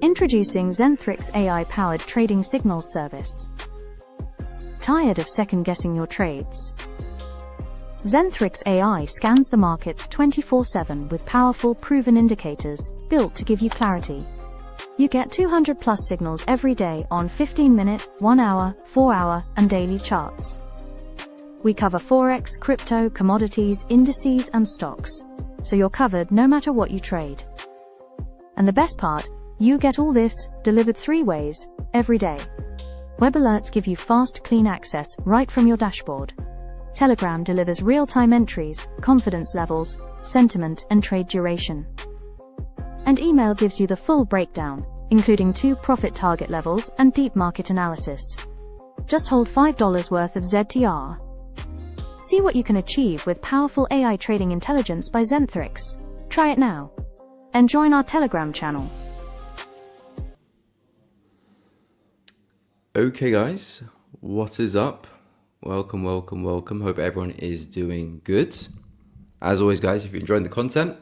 Introducing Zentrix AI-powered trading signals service. Tired of second-guessing your trades? Zentrix AI scans the markets 24/7 with powerful, proven indicators built to give you clarity. You get 200-plus signals every day on 15-minute, 1-hour, 4-hour, and daily charts. We cover Forex, crypto, commodities, indices, and stocks, so you're covered no matter what you trade. And the best part, you get all this delivered 3 ways, every day. Web alerts give you fast, clean access right from your dashboard. Telegram delivers real-time entries, confidence levels, sentiment, and trade duration. And email gives you the full breakdown, including 2 profit target levels and deep market analysis. Just hold $5 worth of ZTR. See what you can achieve with powerful AI trading intelligence by Zentrix. Try it now. And join our Telegram channel. Okay guys, what is up? Welcome. Hope everyone is doing good. As always guys, if you're enjoying the content,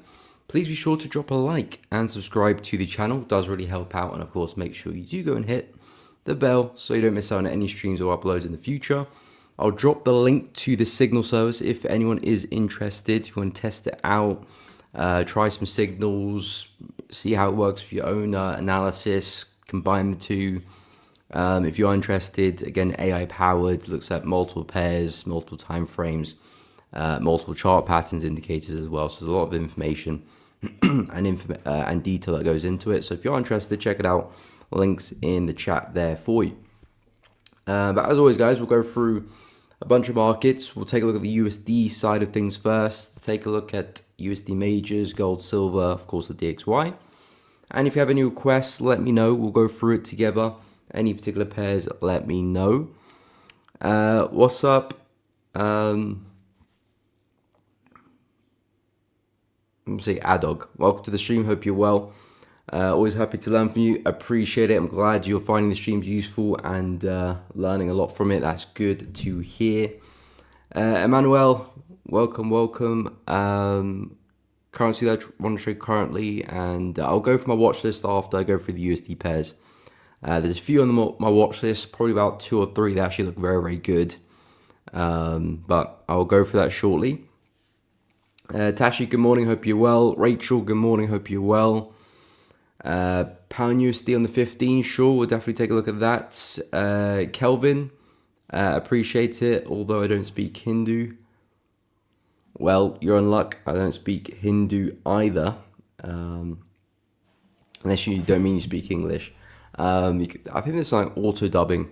please be sure to drop a like and subscribe to the channel. It does really help out, and of course make sure you do go and hit the bell so you don't miss out on any streams or uploads in the future. I'll drop the link to the signal service if anyone is interested. If you want to test it out, try some signals, see how it works with your own analysis, combine the two. If you're interested, again, AI powered, looks at multiple pairs, multiple time frames, multiple chart patterns, indicators as well. So there's a lot of information and detail that goes into it. So if you're interested, check it out. Links in the chat there for you. But as always, guys, we'll go through a bunch of markets. We'll take a look at the USD side of things first. Take a look at USD majors, gold, silver, of course, the DXY. And if you have any requests, let me know. We'll go through it together. Any particular pairs, let me know. What's up? Let me say Adog. Welcome to the stream. Hope you're well. Always happy to learn from you. Appreciate it. I'm glad you're finding the streams useful and learning a lot from it. That's good to hear. Emmanuel, welcome. Currency that I want to trade currently, and I'll go for my watch list after I go through the USD pairs. There's a few on my watch list, probably about 2 or 3 that actually look very good. But I'll go for that shortly. Tashi, good morning, hope you're well. Rachel, good morning, hope you're well. Pound USD on the 15, sure, we'll definitely take a look at that. Kelvin, appreciate it, although I don't speak Hindu. Well, you're in luck, I don't speak Hindu either. Unless you don't mean you speak English. I think there's like auto dubbing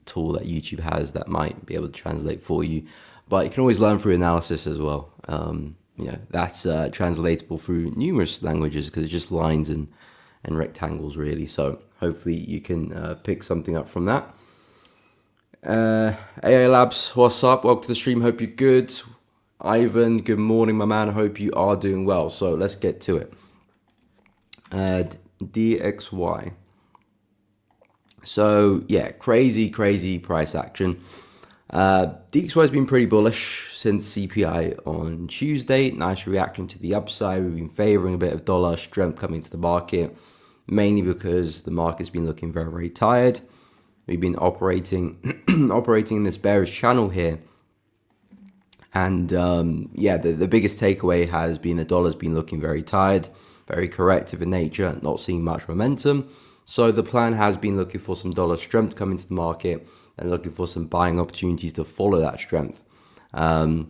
tool that YouTube has that might be able to translate for you, but you can always learn through analysis as well. That's translatable through numerous languages because it's just lines and rectangles really. So hopefully you can pick something up from that. AI Labs, what's up? Welcome to the stream. Hope you're good. Ivan, good morning, my man. Hope you are doing well. So let's get to it. DXY. So yeah, crazy price action. DXY has been pretty bullish since CPI on Tuesday. Nice reaction to the upside. We've been favoring a bit of dollar strength coming to the market, mainly because the market's been looking very tired. We've been operating in this bearish channel here. And the biggest takeaway has been the dollar's been looking very tired, very corrective in nature, not seeing much momentum. So the plan has been looking for some dollar strength coming to the market and looking for some buying opportunities to follow that strength. Hasn't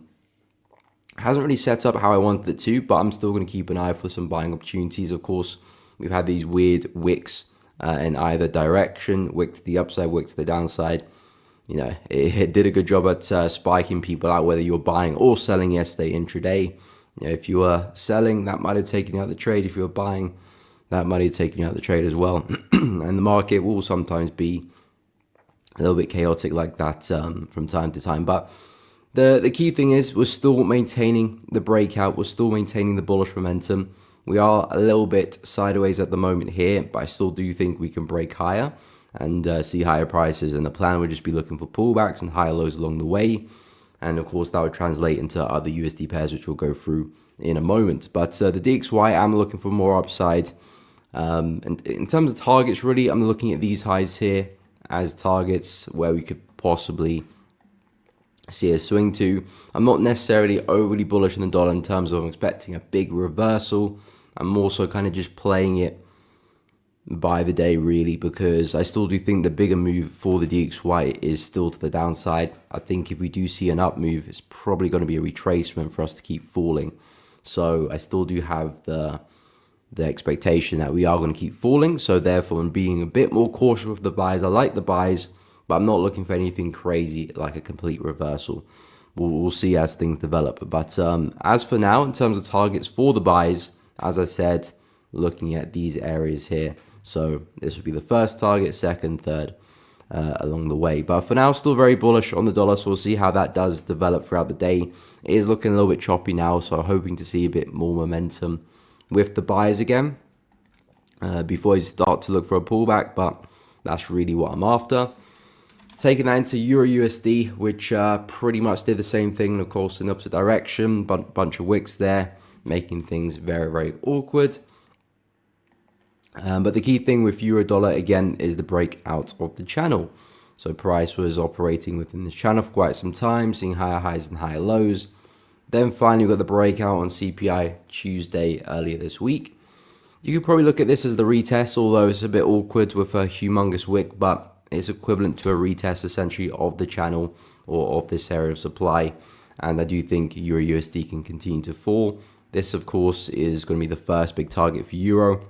really set up how I wanted it to, but I'm still going to keep an eye for some buying opportunities. Of course, we've had these weird wicks in either direction, wick to the upside, wick to the downside. It did a good job at spiking people out, whether you're buying or selling yesterday intraday. If you were selling, that might have taken you out of the trade. If you were buying, that might have taken you out of the trade as well. And the market will sometimes be a little bit chaotic like that from time to time. But the key thing is we're still maintaining the breakout. We're still maintaining the bullish momentum. We are a little bit sideways at the moment here, but I still do think we can break higher and see higher prices. And the plan would just be looking for pullbacks and higher lows along the way. And of course, that would translate into other USD pairs, which we'll go through in a moment. But the DXY, I'm looking for more upside. And in terms of targets, really, I'm looking at these highs here as targets where we could possibly see a swing to. I'm not necessarily overly bullish on the dollar in terms of I'm expecting a big reversal. I'm also kind of just playing it by the day, really, because I still do think the bigger move for the DXY is still to the downside. I think if we do see an up move, it's probably going to be a retracement for us to keep falling. So I still do have the expectation that we are going to keep falling. So therefore, I'm being a bit more cautious with the buys. I like the buys, but I'm not looking for anything crazy like a complete reversal. We'll see as things develop. But as for now, in terms of targets for the buys, as I said, looking at these areas here. So this would be the first target, second, third, along the way. But for now, still very bullish on the dollar. So we'll see how that does develop throughout the day. It is looking a little bit choppy now, so hoping to see a bit more momentum with the buys again before you start to look for a pullback. But that's really what I'm after. Taking that into Euro USD, which pretty much did the same thing, of course, in the opposite direction. Bunch of wicks there, making things very, very awkward. But the key thing with euro dollar again is the breakout of the channel. So price was operating within this channel for quite some time, seeing higher highs and higher lows. Then finally we got the breakout on CPI Tuesday earlier this week. You could probably look at this as the retest, although it's a bit awkward with a humongous wick, but it's equivalent to a retest essentially of the channel or of this area of supply. And I do think Euro USD can continue to fall. This, of course, is going to be the first big target for Euro.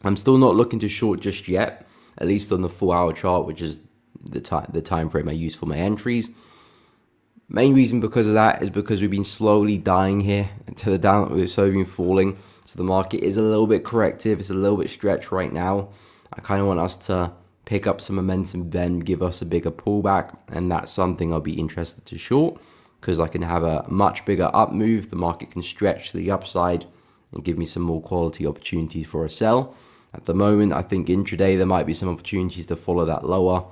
I'm still not looking to short just yet, at least on the 4-hour chart, which is the time frame I use for my entries. Main reason because of that is because we've been slowly dying here to the down. We've slowly been falling, so the market is a little bit corrective. It's a little bit stretched right now. I kind of want us to pick up some momentum, then give us a bigger pullback, and that's something I'll be interested to short because I can have a much bigger up move. The market can stretch to the upside and give me some more quality opportunities for a sell. At the moment, I think intraday there might be some opportunities to follow that lower,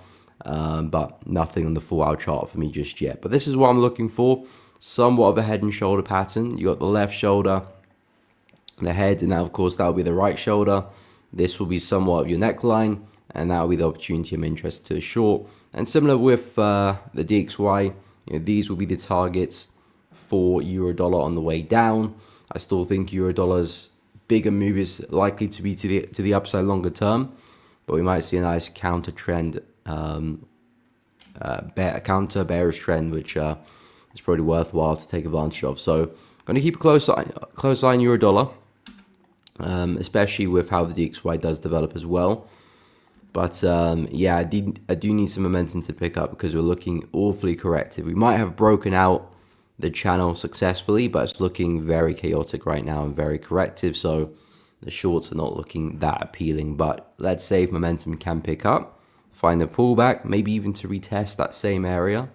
but nothing on the 4-hour chart for me just yet. But this is what I'm looking for, somewhat of a head and shoulder pattern. You got the left shoulder, the head, and now of course that will be the right shoulder. This will be somewhat of your neckline, and that will be the opportunity I'm interested to short. And similar with the DXY, these will be the targets for euro dollar on the way down. I still think euro dollar's bigger move is likely to be to the upside longer term, but we might see a nice counter trend, counter bearish trend, which is probably worthwhile to take advantage of. So I'm going to keep a close eye on euro dollar, especially with how the DXY does develop as well. But yeah, I do need some momentum to pick up because we're looking awfully corrective. We might have broken out the channel successfully, but it's looking very chaotic right now and very corrective, so the shorts are not looking that appealing. But let's say if momentum can pick up, find a pullback, maybe even to retest that same area,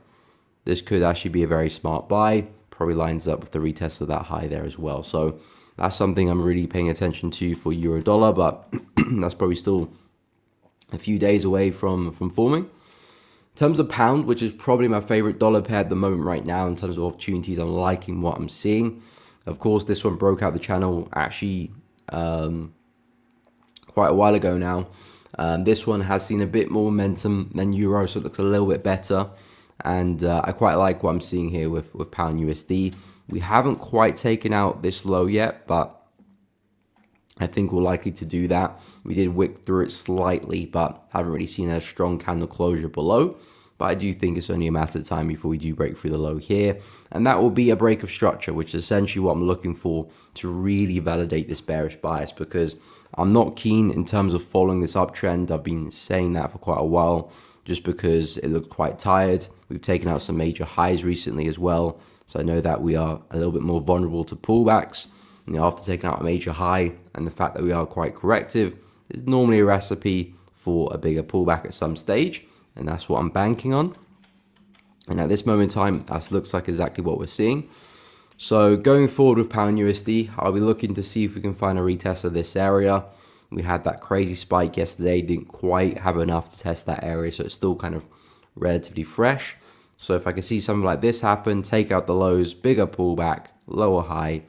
this could actually be a very smart buy. Probably lines up with the retest of that high there as well. So that's something I'm really paying attention to for euro dollar, but that's probably still a few days away from forming. In terms of pound, which is probably my favorite dollar pair at the moment right now in terms of opportunities, I'm liking what I'm seeing. Of course, this one broke out the channel actually quite a while ago now. This one has seen a bit more momentum than euro, so it looks a little bit better. And I quite like what I'm seeing here with pound USD. We haven't quite taken out this low yet, but I think we're likely to do that. We did wick through it slightly, but haven't really seen a strong candle closure below. But I do think it's only a matter of time before we do break through the low here. And that will be a break of structure, which is essentially what I'm looking for to really validate this bearish bias, because I'm not keen in terms of following this uptrend. I've been saying that for quite a while, just because it looked quite tired. We've taken out some major highs recently as well. So I know that we are a little bit more vulnerable to pullbacks. After taking out a major high, and the fact that we are quite corrective is normally a recipe for a bigger pullback at some stage, and that's what I'm banking on. And at this moment in time, that looks like exactly what we're seeing. So going forward with pound USD, I'll be looking to see if we can find a retest of this area. We had that crazy spike yesterday, didn't quite have enough to test that area, so it's still kind of relatively fresh. So if I can see something like this happen, take out the lows, bigger pullback, lower high,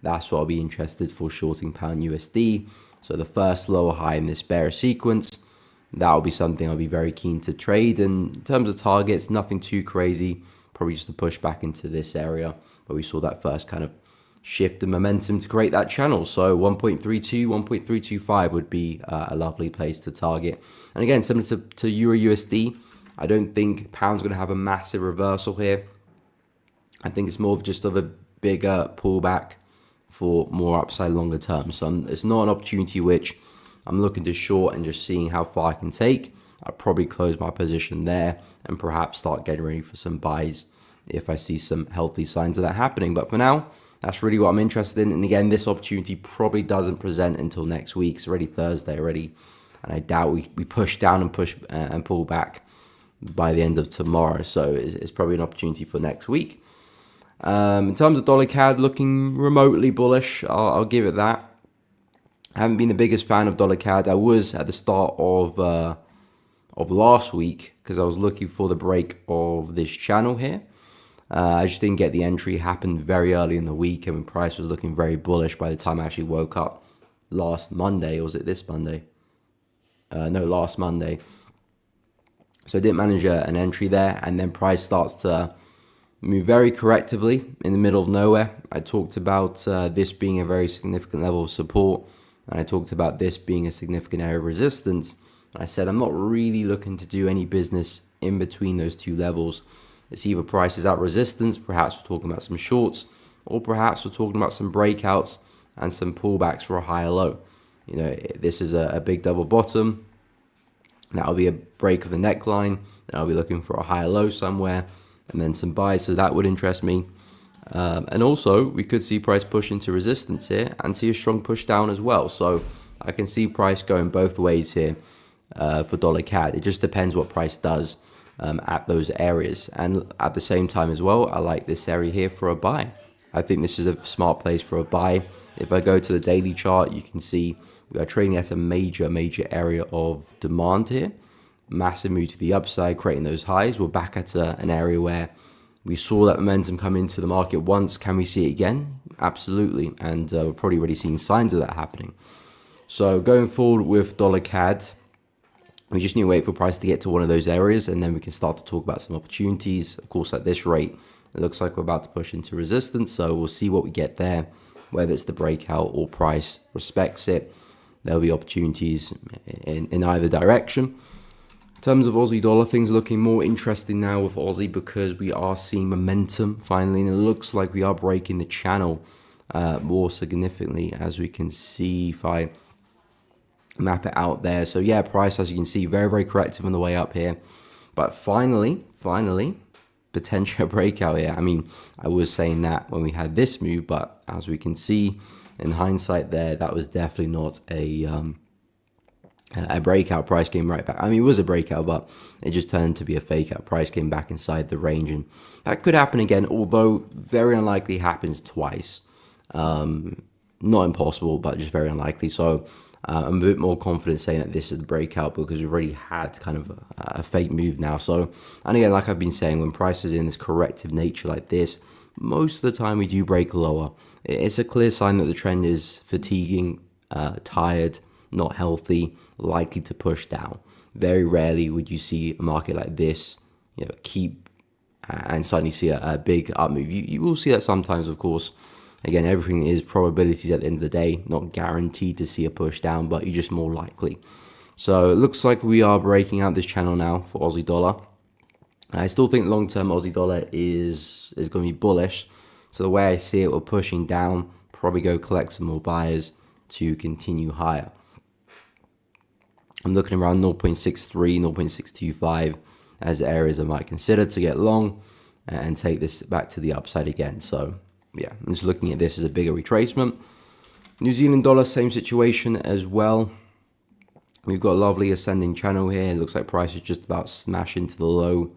that's what I'll be interested for shorting pound USD. So the first lower high in this bearish sequence, that will be something I'll be very keen to trade. And in terms of targets, nothing too crazy, probably just a push back into this area where we saw that first kind of shift in momentum to create that channel. So 1.32, 1.325 would be a lovely place to target. And again, similar to Euro USD, I don't think pound's going to have a massive reversal here. I think it's more of just of a bigger pullback for more upside longer term. So it's not an opportunity which I'm looking to short and just seeing how far I can take. I'll probably close my position there and perhaps start getting ready for some buys if I see some healthy signs of that happening. But for now, that's really what I'm interested in. And again, this opportunity probably doesn't present until next week. It's already Thursday already. And I doubt we push down and push and pull back by the end of tomorrow. So it's probably an opportunity for next week. In terms of dollar CAD, looking remotely bullish, I'll give it that. I haven't been the biggest fan of dollar CAD. I was at the start of last week because I was looking for the break of this channel here. I just didn't get the entry. It happened very early in the week, and the price was looking very bullish by the time I actually woke up last Monday. Or was it this Monday? No, last Monday. So I didn't manage an entry there, and then price starts to move very correctively in the middle of nowhere. I talked about this being a very significant level of support, and I talked about this being a significant area of resistance. I said I'm not really looking to do any business in between those two levels. It's either price is at resistance, perhaps we're talking about some shorts, or perhaps we're talking about some breakouts and some pullbacks for a higher low. You know, this is a big double bottom. That'll be a break of the neckline. Then I'll be looking for a higher low somewhere, and then some buys, so that would interest me. And also, we could see price push into resistance here and see a strong push down as well. So I can see price going both ways here for dollar CAD. It just depends what price does at those areas. And at the same time as well, I like this area here for a buy. I think this is a smart place for a buy. If I go to the daily chart, you can see we are trading at a major area of demand here. Massive move to the upside, creating those highs. We're back at an area where we saw that momentum come into the market once. Can we see it again? Absolutely. And we're probably already seeing signs of that happening. So going forward with dollar CAD, we just need to wait for price to get to one of those areas, and then we can start to talk about some opportunities. Of course, at this rate, it looks like we're about to push into resistance. So we'll see what we get there, whether it's the breakout or price respects it. There'll be opportunities in either direction. In terms of Aussie dollar, things are looking more interesting now with Aussie because we are seeing momentum finally, and it looks like we are breaking the channel more significantly, as we can see if I map it out there. So yeah, price, as you can see, very corrective on the way up here, but finally potential breakout here. I mean, I was saying that when we had this move, but as we can see in hindsight there, that was definitely not a breakout. Price came right back. I mean, it was a breakout, but it just turned to be a fake out. Price came back inside the range, and that could happen again, although very unlikely happens twice. Not impossible, but just very unlikely. So I'm a bit more confident saying that this is the breakout because we've already had kind of a fake move now. So, and again, like I've been saying, when price is in this corrective nature like this, most of the time we do break lower. It's a clear sign that the trend is fatiguing, tired, not healthy, likely to push down. Very rarely would you see a market like this, you know, keep and suddenly see a big up move. You will see that sometimes, of course. Again, everything is probabilities at the end of the day, not guaranteed to see a push down, but you're just more likely. So it looks like we are breaking out this channel now for Aussie dollar. I still think long-term Aussie dollar is going to be bullish. So the way I see it, we're pushing down, probably go collect some more buyers to continue higher. I'm looking around 0.63, 0.625 as areas I might consider to get long and take this back to the upside again. So yeah, I'm just looking at this as a bigger retracement. New Zealand dollar, same situation as well. We've got a lovely ascending channel here. It looks like price is just about smashing to the low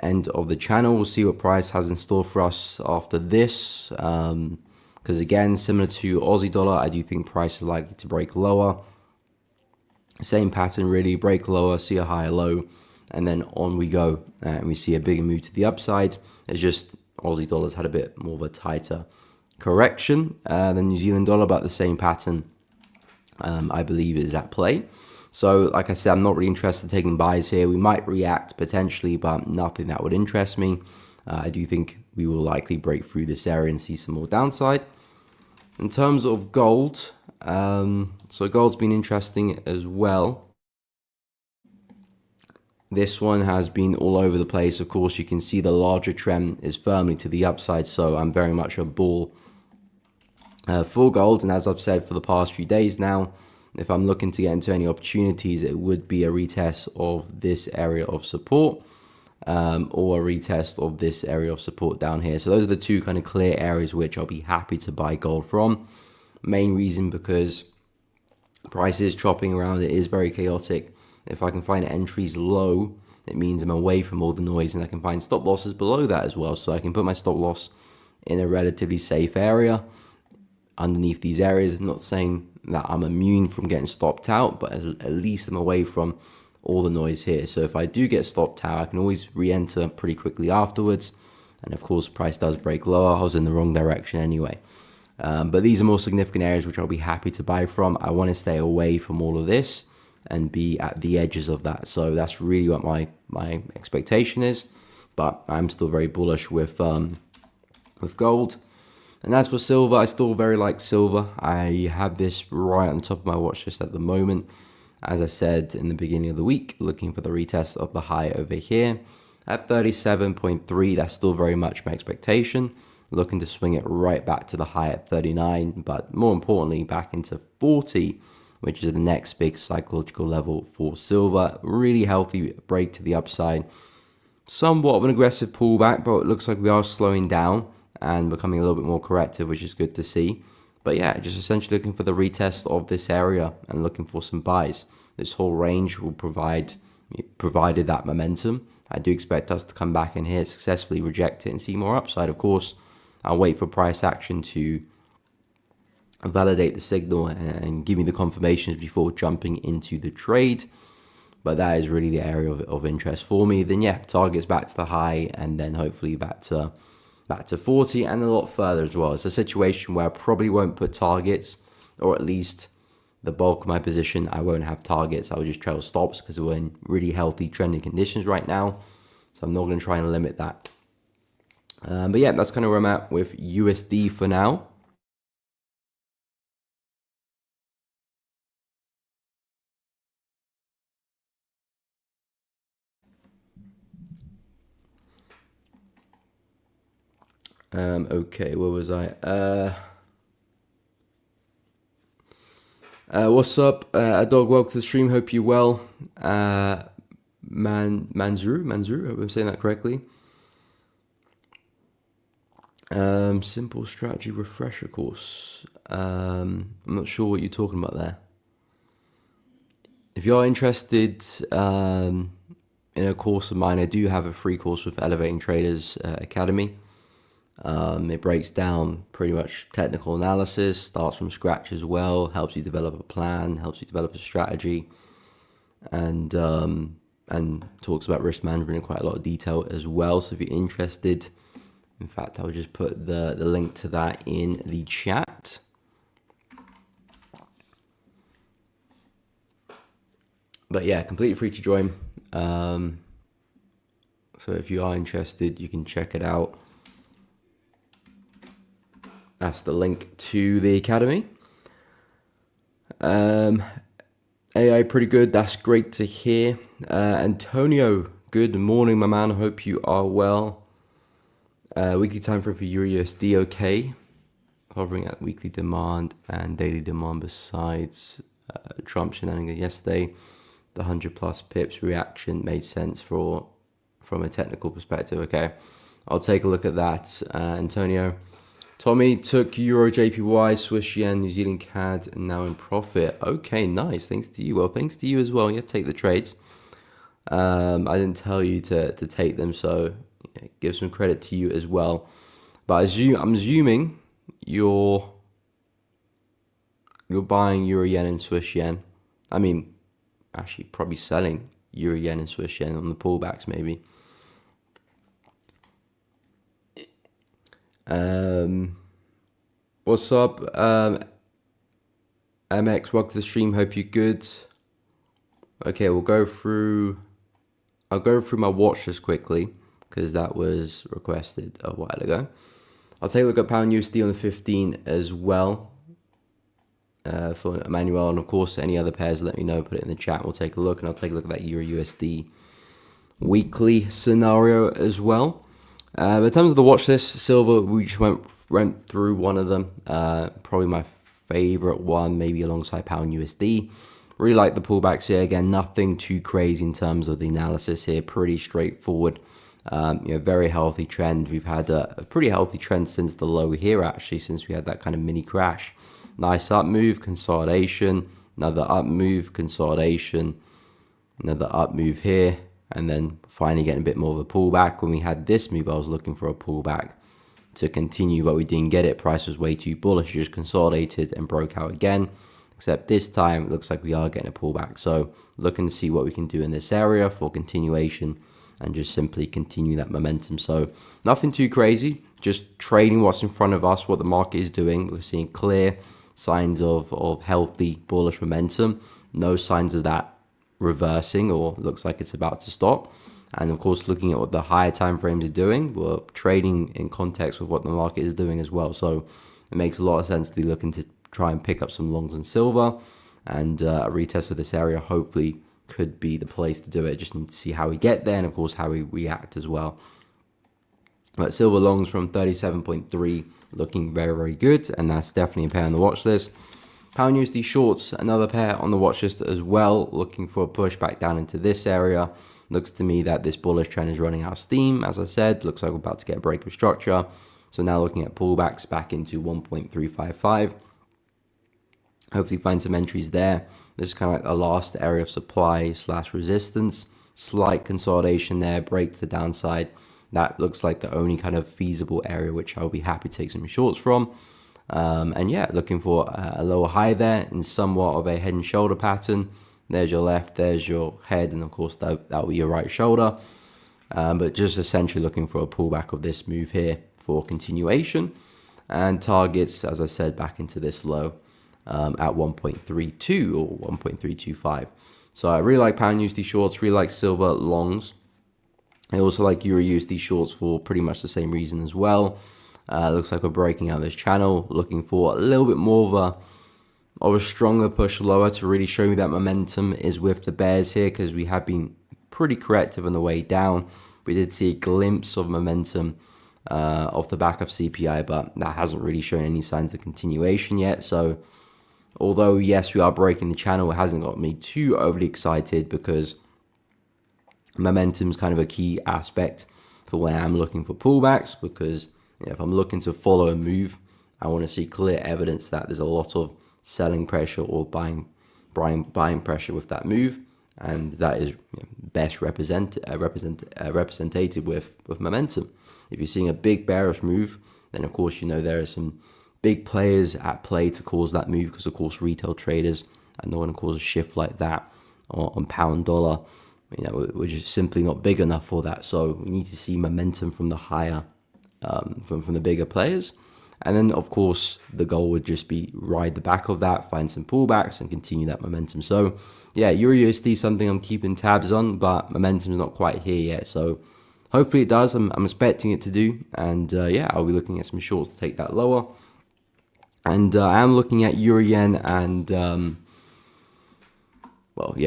end of the channel. We'll see what price has in store for us after this. Because again, similar to Aussie dollar, I do think price is likely to break lower. Same pattern really, break lower, see a higher low, and then on we go. And we see a bigger move to the upside. It's just Aussie dollar's had a bit more of a tighter correction than New Zealand dollar, but the same pattern I believe is at play. So like I said, I'm not really interested in taking buys here. We might react potentially, but nothing that would interest me. I do think we will likely break through this area and see some more downside. In terms of gold, so gold's been interesting as well. This one has been all over the place. Of course, you can see the larger trend is firmly to the upside, so I'm very much a bull for gold. And as I've said for the past few days now, if I'm looking to get into any opportunities, it would be a retest of this area of support or a retest of this area of support down here. So those are the two kind of clear areas which I'll be happy to buy gold from. Main reason because price is chopping around. It is very chaotic. If I can find entries low, it means I'm away from all the noise, and I can find stop losses below that as well. So I can put my stop loss in a relatively safe area underneath these areas. I'm not saying that I'm immune from getting stopped out, but at least I'm away from all the noise here. So if I do get stopped out, I can always re-enter pretty quickly afterwards. And of course, price does break lower. I was in the wrong direction anyway. But these are more significant areas which I'll be happy to buy from. I want to stay away from all of this and be at the edges of that. So that's really what my expectation is. But I'm still very bullish with gold. And as for silver, I still very like silver. I have this right on the top of my watch list at the moment. As I said in the beginning of the week, looking for the retest of the high over here at 37.3. That's still very much my expectation. Looking to swing it right back to the high at 39, but more importantly, back into 40, which is the next big psychological level for silver. Really healthy break to the upside. Somewhat of an aggressive pullback, but it looks like we are slowing down and becoming a little bit more corrective, which is good to see. But yeah, just essentially looking for the retest of this area and looking for some buys. This whole range will provided that momentum. I do expect us to come back in here, successfully reject it and see more upside. Of course, I'll wait for price action to validate the signal and give me the confirmations before jumping into the trade. But that is really the area of interest for me. Then yeah, targets back to the high and then hopefully back to 40 and a lot further as well. It's a situation where I probably won't put targets, or at least the bulk of my position, I won't have targets. I'll just trail stops because we're in really healthy trending conditions right now. So I'm not going to try and limit that. But yeah, that's kind of where I'm at with USD for now. Okay, where was I? What's up, dog? Welcome to the stream. Hope you're well. Manzuru, hope I'm saying that correctly. Simple strategy refresher course. I'm not sure what you're talking about there. If you're interested in a course of mine, I do have a free course with Elevating Traders Academy. It breaks down pretty much technical analysis, starts from scratch as well, helps you develop a plan, helps you develop a strategy, and talks about risk management in quite a lot of detail as well. So if you're interested, in fact, I'll just put the link to that in the chat. But yeah, completely free to join. So if you are interested, you can check it out. That's the link to the academy. AI pretty good. That's great to hear. Antonio, good morning, my man. I hope you are well. Weekly time frame for Euro USD, okay. Hovering at weekly demand and daily demand besides Trump shenanigans yesterday. The 100 plus pips reaction made sense from a technical perspective. Okay, I'll take a look at that, Antonio. Tommy took Euro, JPY, Swiss yen, New Zealand CAD, and now in profit. Okay, nice. Thanks to you. Well, thanks to you as well. You take the trades. I didn't tell you to take them, so yeah, give some credit to you as well. But I'm assuming you're buying Euro yen and Swiss yen. I mean, actually probably selling Euro yen and Swiss yen on the pullbacks maybe. What's up, MX, welcome to the stream. Hope you're good. Okay, I'll go through my watch list quickly because that was requested a while ago. I'll take a look at pound USD on the 15 as well for Emmanuel, and of course any other pairs, let me know, put it in the chat. We'll take a look, and I'll take a look at that Euro USD weekly scenario as well. But in terms of the watch list, silver, we just went through one of them. Probably my favorite one, maybe alongside pound USD. Really like the pullbacks here. Again, nothing too crazy in terms of the analysis here. Pretty straightforward. Very healthy trend. We've had a pretty healthy trend since the low here, actually, since we had that kind of mini crash. Nice up move, consolidation, another up move, consolidation, another up move here, and then finally getting a bit more of a pullback. When we had this move, I was looking for a pullback to continue, but we didn't get it. Price was way too bullish. It just consolidated and broke out again. Except this time, it looks like we are getting a pullback. So looking to see what we can do in this area for continuation and just simply continue that momentum. So nothing too crazy, just trading what's in front of us, what the market is doing. We're seeing clear signs of healthy bullish momentum. No signs of that reversing or looks like it's about to stop. And of course, looking at what the higher time frames are doing, we're trading in context with what the market is doing as well. So it makes a lot of sense to be looking to try and pick up some longs in silver, and a retest of this area hopefully could be the place to do it. Just need to see how we get there and of course how we react as well. But silver longs from 37.3 looking very, very good, and that's definitely a pair on the watch list. Pound USD shorts, another pair on the watch list as well, looking for a push back down into this area. Looks to me that this bullish trend is running out of steam. As I said, looks like we're about to get a break of structure. So now looking at pullbacks back into 1.355. Hopefully find some entries there. This is kind of like a last area of supply / resistance. Slight consolidation there, break to the downside. That looks like the only kind of feasible area which I'll be happy to take some shorts from. And yeah, looking for a lower high there in somewhat of a head and shoulder pattern. There's your left, there's your head, and of course that'll be your right shoulder. But just essentially looking for a pullback of this move here for continuation. And targets, as I said, back into this low at 1.32 or 1.325. So I really like pound USD shorts, really like silver longs. I also like Euro USD shorts for pretty much the same reason as well. Looks like we're breaking out this channel, looking for a little bit more of a stronger push lower to really show me that momentum is with the bears here, because we have been pretty corrective on the way down. We did see a glimpse of momentum off the back of CPI, but that hasn't really shown any signs of continuation yet. So although yes, we are breaking the channel, it hasn't got me too overly excited, because momentum is kind of a key aspect for when I'm looking for pullbacks. Because if I'm looking to follow a move, I want to see clear evidence that there's a lot of selling pressure or buying pressure with that move, and that is best represented with momentum. If you're seeing a big bearish move, then of course there are some big players at play to cause that move, because of course retail traders are not going to cause a shift like that on pound dollar. We're just simply not big enough for that. So we need to see momentum from the higher, from the bigger players. And then, of course, the goal would just be ride the back of that, find some pullbacks and continue that momentum. So, yeah, Euro USD is something I'm keeping tabs on, but momentum's not quite here yet. So hopefully it does. I'm expecting it to do. And, yeah, I'll be looking at some shorts to take that lower. And I am looking at Euro Yen and...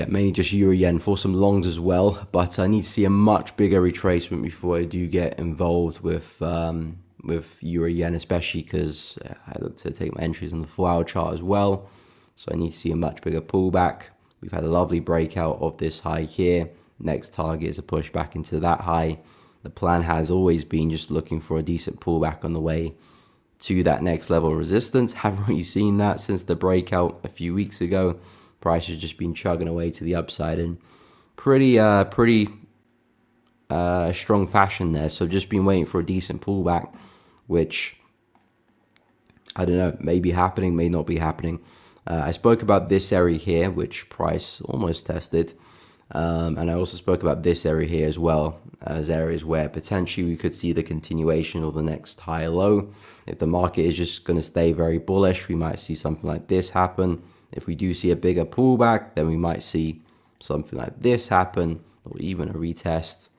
mainly just Euro Yen for some longs as well, but I need to see a much bigger retracement before I do get involved with Euro Yen, especially because I look to take my entries on the 4-hour chart as well. So I need to see a much bigger pullback. We've had a lovely breakout of this high here. Next target is a push back into that high. The plan has always been just looking for a decent pullback on the way to that next level of resistance. Haven't really seen that since the breakout a few weeks ago. Price has just been chugging away to the upside in pretty strong fashion there. So just been waiting for a decent pullback, which I don't know, may be happening, may not be happening. I spoke about this area here, which price almost tested. And I also spoke about this area here as well, as areas where potentially we could see the continuation of the next higher low. If the market is just going to stay very bullish, we might see something like this happen. If we do see a bigger pullback, then we might see something like this happen, or even a retest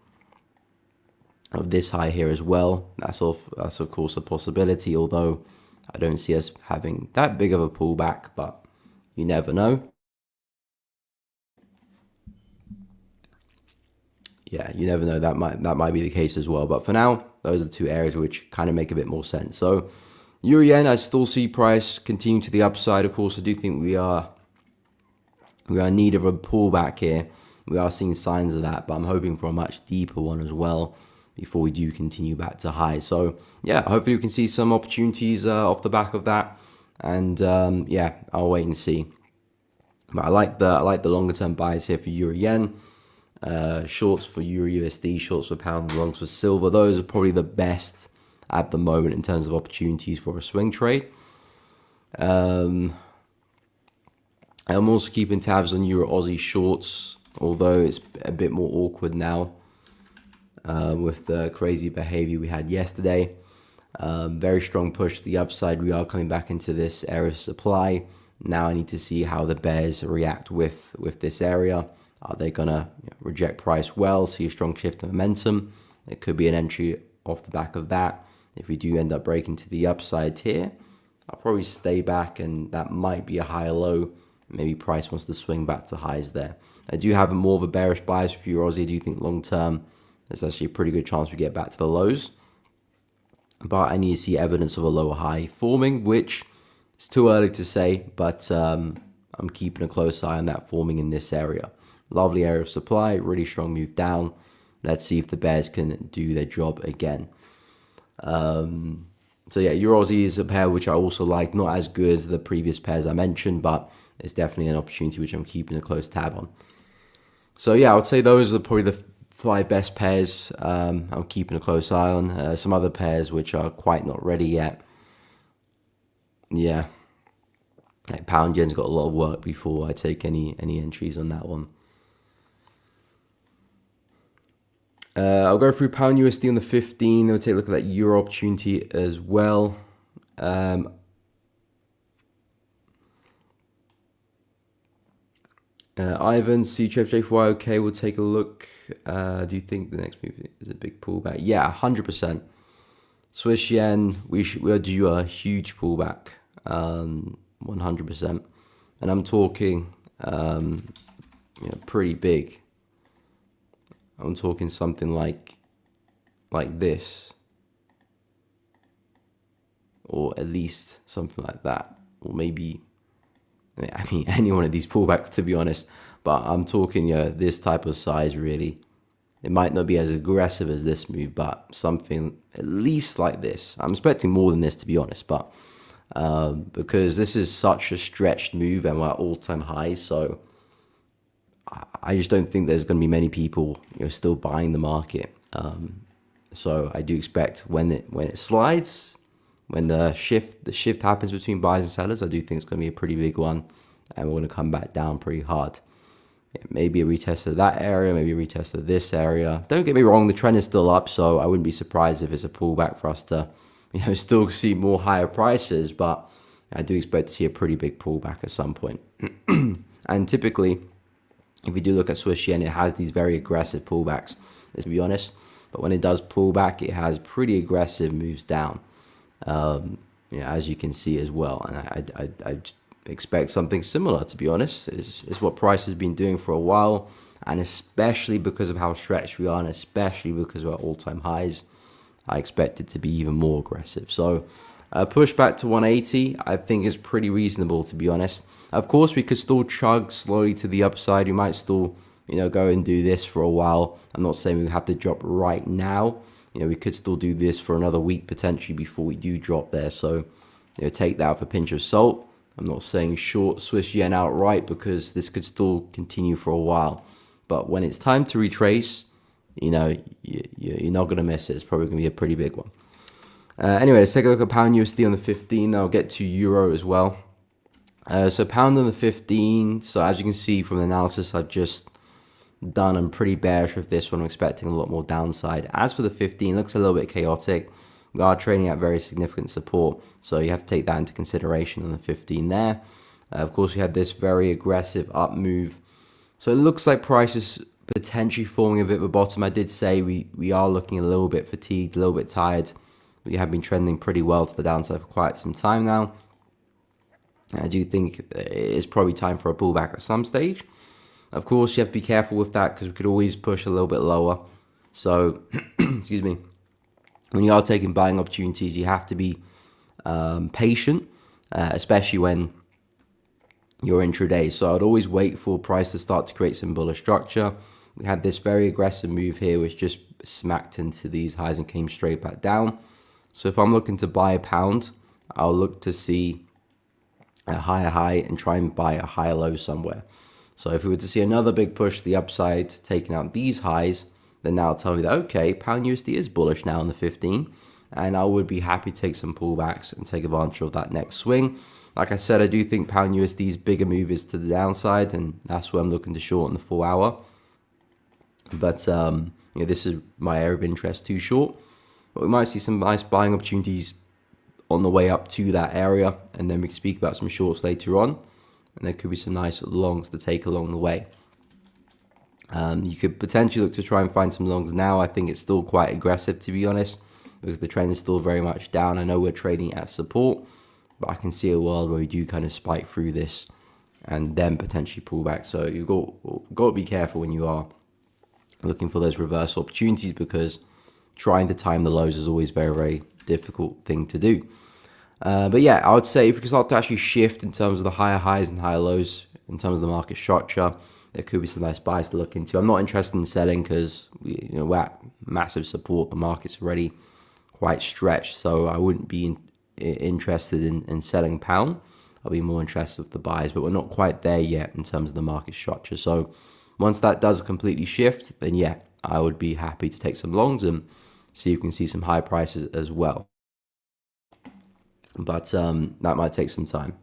of this high here as well. That's of course a possibility, although I don't see us having that big of a pullback, but you never know. Yeah, you never know. That might be the case as well. But for now, those are the two areas which kind of make a bit more sense. So Euro yen, I still see price continue to the upside. Of course, I do think we are in need of a pullback here. We are seeing signs of that, but I'm hoping for a much deeper one as well before we do continue back to high. So yeah, hopefully we can see some opportunities off the back of that. And yeah, I'll wait and see. But I like the longer term buys here for Euro yen. Shorts for Euro USD, shorts for pound, longs for silver. Those are probably the best at the moment in terms of opportunities for a swing trade. I'm also keeping tabs on Euro Aussie shorts, although it's a bit more awkward now with the crazy behavior we had yesterday. Very strong push to the upside. We are coming back into this area of supply. Now I need to see how the bears react with this area. Are they going to reject price well, see a strong shift of momentum? It could be an entry off the back of that. If we do end up breaking to the upside here, I'll probably stay back, and that might be a higher low. Maybe price wants to swing back to highs there. I do have more of a bearish bias for Euro Aussie. I do think long term, there's actually a pretty good chance we get back to the lows. But I need to see evidence of a lower high forming, which it's too early to say, but I'm keeping a close eye on that forming in this area. Lovely area of supply, really strong move down. Let's see if the bears can do their job again. So yeah, Euro Aussie is a pair which I also like. Not as good as the previous pairs I mentioned, but it's definitely an opportunity which I'm keeping a close tab on. So yeah, I would say those are probably the 5 best pairs I'm keeping a close eye on. Some other pairs which are quite not ready yet. Yeah, like pound yen's got a lot of work before I take any entries on that one. I'll go through pound USD on the 15. Then we'll take a look at that euro opportunity as well. Ivan, CHFJY, okay, we'll take a look. Do you think the next move is a big pullback? Yeah, 100%. Swiss yen, we'll do a huge pullback, 100%. And I'm talking pretty big. I'm talking something like this, or at least something like that, or maybe, I mean, any one of these pullbacks, to be honest. But I'm talking this type of size, really. It might not be as aggressive as this move, but something at least like this. I'm expecting more than this, to be honest, but because this is such a stretched move and we're at all-time highs, so I just don't think there's going to be many people still buying the market. So I do expect when it slides, when the shift happens between buyers and sellers, I do think it's going to be a pretty big one, and we're going to come back down pretty hard. Maybe a retest of that area, maybe a retest of this area. Don't get me wrong, the trend is still up, so I wouldn't be surprised if it's a pullback for us to still see more higher prices, but I do expect to see a pretty big pullback at some point. And typically, if we do look at Swiss yen, it has these very aggressive pullbacks, let's be honest. But when it does pull back, it has pretty aggressive moves down, as you can see as well. And I expect something similar, to be honest. Is what price has been doing for a while, and especially because of how stretched we are, and especially because we're at all-time highs, I expect it to be even more aggressive. So a push back to 180, I think, is pretty reasonable, to be honest. Of course, we could still chug slowly to the upside. We might still, go and do this for a while. I'm not saying we have to drop right now. We could still do this for another week potentially before we do drop there. So, take that with a pinch of salt. I'm not saying short Swiss yen outright because this could still continue for a while. But when it's time to retrace, you're not going to miss it. It's probably going to be a pretty big one. Anyway, let's take a look at pound USD on the 15. I'll get to euro as well. So pound on the 15. So as you can see from the analysis I've just done, I'm pretty bearish with this one. I'm expecting a lot more downside. As for the 15, looks a little bit chaotic. We are trading at very significant support, so you have to take that into consideration on the 15 there. Of course, we had this very aggressive up move. So it looks like price is potentially forming a bit of a bottom. I did say we are looking a little bit fatigued, a little bit tired. We have been trending pretty well to the downside for quite some time now. I do think it's probably time for a pullback at some stage. Of course, you have to be careful with that because we could always push a little bit lower. So, excuse me, when you are taking buying opportunities, you have to be patient, especially when you're intraday. So I'd always wait for price to start to create some bullish structure. We had this very aggressive move here, which just smacked into these highs and came straight back down. So if I'm looking to buy a pound, I'll look to see a higher high and try and buy a higher low somewhere. So if we were to see another big push to the upside, taking out these highs, then now tell me that, okay, pound USD is bullish now in the 15, and I would be happy to take some pullbacks and take advantage of that next swing. Like I said, I do think pound USD's bigger move is to the downside, and that's where I'm looking to short in the 4 hour. But this is my area of interest too short. But we might see some nice buying opportunities on the way up to that area, and then we can speak about some shorts later on, and there could be some nice longs to take along the way. You could potentially look to try and find some longs now. I think it's still quite aggressive, to be honest, because the trend is still very much down. I know we're trading at support, but I can see a world where we do kind of spike through this and then potentially pull back. So you've got to be careful when you are looking for those reversal opportunities, because trying to time the lows is always very, very difficult thing to do. But yeah, I would say if we can start to actually shift in terms of the higher highs and higher lows, in terms of the market structure, there could be some nice buys to look into. I'm not interested in selling because we're at massive support. The market's already quite stretched, so I wouldn't be interested in selling pound. I'll be more interested with the buys, but we're not quite there yet in terms of the market structure. So once that does completely shift, then yeah, I would be happy to take some longs and see if we can see some high prices as well. But that might take some time.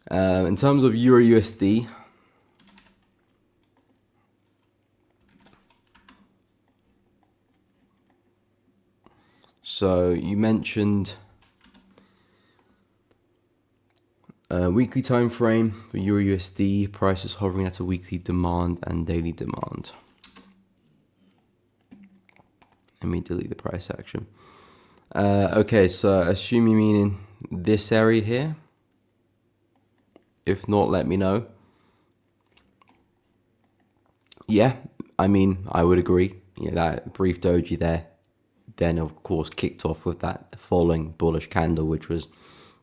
In terms of Euro USD, so you mentioned weekly time frame for Euro USD, prices hovering at a weekly demand and daily demand. Let me delete the price action. Okay, so assume you mean in this area here. If not, let me know. Yeah, I mean, I would agree. That brief doji there, then of course kicked off with that following bullish candle, which was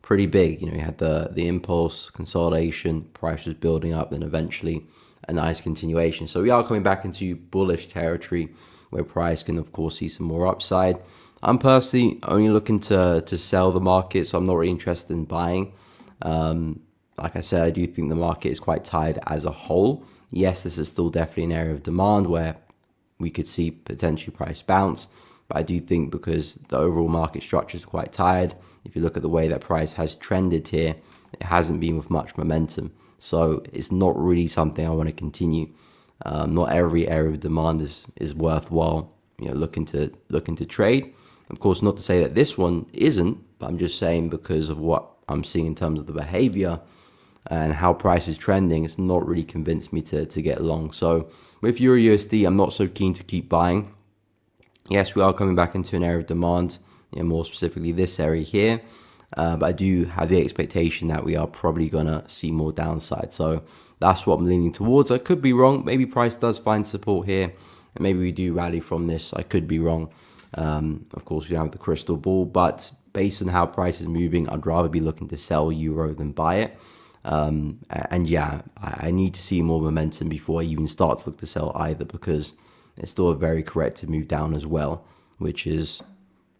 pretty big. You had the impulse, consolidation, price was building up, then eventually a nice continuation. So we are coming back into bullish territory where price can of course see some more upside. I'm personally only looking to sell the market, so I'm not really interested in buying. Like I said, I do think the market is quite tired as a whole. Yes, this is still definitely an area of demand where we could see potentially price bounce, but I do think because the overall market structure is quite tired, if you look at the way that price has trended here, it hasn't been with much momentum. So it's not really something I want to continue. Not every area of demand is worthwhile, looking to trade. Of course, not to say that this one isn't, but I'm just saying because of what I'm seeing in terms of the behavior and how price is trending, it's not really convinced me to get long. So with Euro USD, I'm not so keen to keep buying. Yes, we are coming back into an area of demand, more specifically this area here. But I do have the expectation that we are probably going to see more downside. So that's what I'm leaning towards. I could be wrong. Maybe price does find support here, and maybe we do rally from this. I could be wrong. Of course, we don't have the crystal ball, but based on how price is moving, I'd rather be looking to sell euro than buy it. And yeah, I need to see more momentum before I even start to look to sell either, because it's still a very corrective move down as well, which is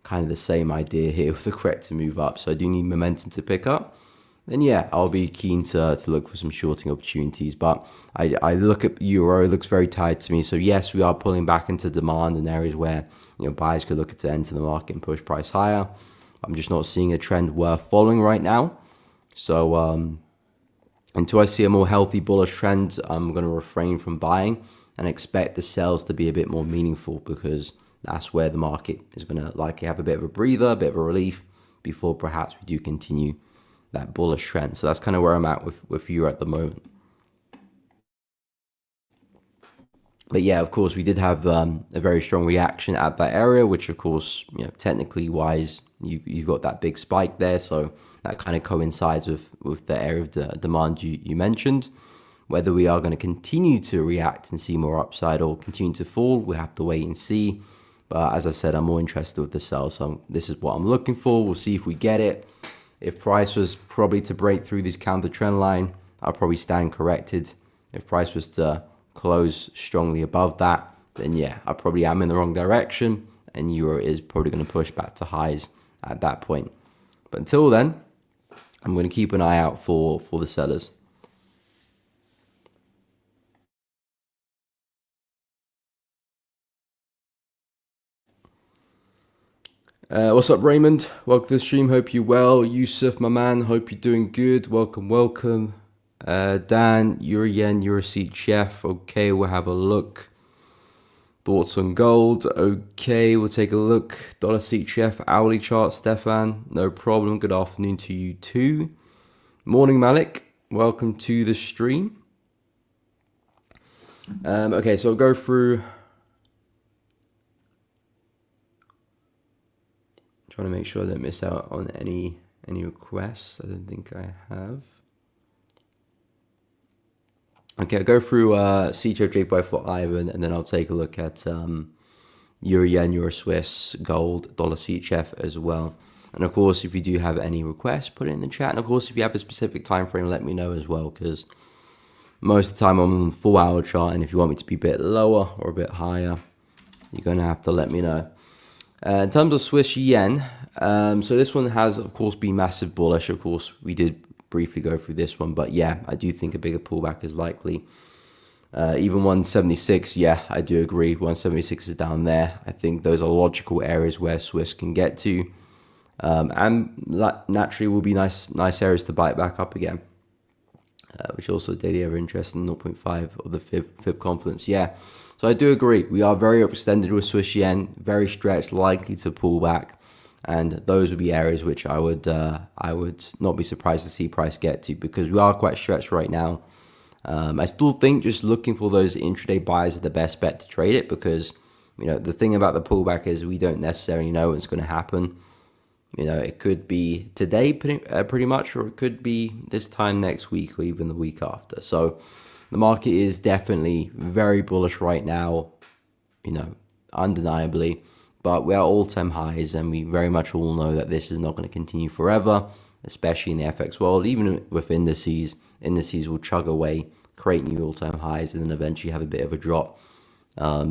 kind of the same idea here with the corrective move up. So I do need momentum to pick up. Then yeah, I'll be keen to look for some shorting opportunities. But I look at euro, it looks very tight to me. So yes, we are pulling back into demand in areas where buyers could look to enter the market and push price higher. I'm just not seeing a trend worth following right now. So until I see a more healthy bullish trend, I'm going to refrain from buying and expect the sells to be a bit more meaningful, because that's where the market is going to likely have a bit of a breather, a bit of a relief before perhaps we do continue that bullish trend. So that's kind of where I'm at with Euro at the moment. But yeah, of course, we did have a very strong reaction at that area, which of course, technically wise, you've got that big spike there. So that kind of coincides with the area of the demand you mentioned. Whether we are going to continue to react and see more upside or continue to fall, we have to wait and see. But as I said, I'm more interested with the sell. So this is what I'm looking for. We'll see if we get it. If price was probably to break through this counter trend line, I'll probably stand corrected. If price was to close strongly above that, then yeah, I probably am in the wrong direction, and Euro is probably going to push back to highs at that point. But until then, I'm going to keep an eye out for the sellers. What's up, Raymond? Welcome to the stream. Hope you're well. Yusuf, my man, hope you're doing good. Welcome. Dan, you're a seat chef. Okay, we'll have a look. Thoughts on gold. Okay, we'll take a look. Dollar seat chef, hourly chart, Stefan. No problem. Good afternoon to you too. Morning, Malik. Welcome to the stream. Okay, so I'll go through. Trying to make sure I don't miss out on any requests. I don't think I have. Okay, I'll go through CTO JPY for Ivan, and then I'll take a look at Euro Yen, Euro Swiss, Gold, Dollar CHF as well. And of course, if you do have any requests, put it in the chat. And of course, if you have a specific time frame, let me know as well, because most of the time I'm on the 4 hour chart, and if you want me to be a bit lower or a bit higher, you're going to have to let me know. In terms of Swiss Yen, so this one has, of course, been massive bullish. Of course, we did briefly go through this one, but yeah, I do think a bigger pullback is likely. Even 176, yeah, I do agree. 176 is down there. I think those are logical areas where Swiss can get to, and naturally will be nice areas to buy it back up again. Which also daily ever interest in 0.5 of the Fib confidence. Yeah, so I do agree. We are very overextended with Swiss Yen, very stretched, likely to pull back. And those would be areas which I would not be surprised to see price get to, because we are quite stretched right now. I still think just looking for those intraday buys are the best bet to trade it, because the thing about the pullback is we don't necessarily know what's going to happen. It could be today pretty much, or it could be this time next week or even the week after. So the market is definitely very bullish right now, undeniably. But we are all-time highs, and we very much all know that this is not going to continue forever, especially in the FX world. Even with indices will chug away, create new all-time highs, and then eventually have a bit of a drop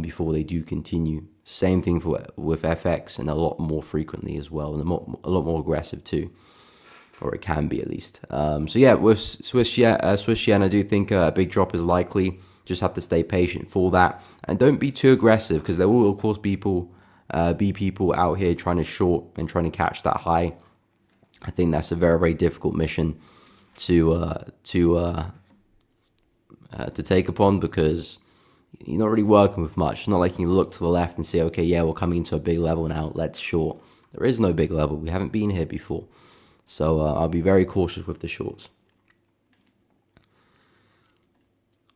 before they do continue. Same thing with FX, and a lot more frequently as well, and a lot more aggressive too, or it can be at least. So yeah, with Swiss yen, I do think a big drop is likely. Just have to stay patient for that, and don't be too aggressive, because there will of course be people out here trying to short and trying to catch that high. I think that's a very, very difficult mission to take upon, because you're not really working with much. It's not like you look to the left and say, okay, yeah, we're coming into a big level now, let's short. There is no big level. We haven't been here before. So I'll be very cautious with the shorts.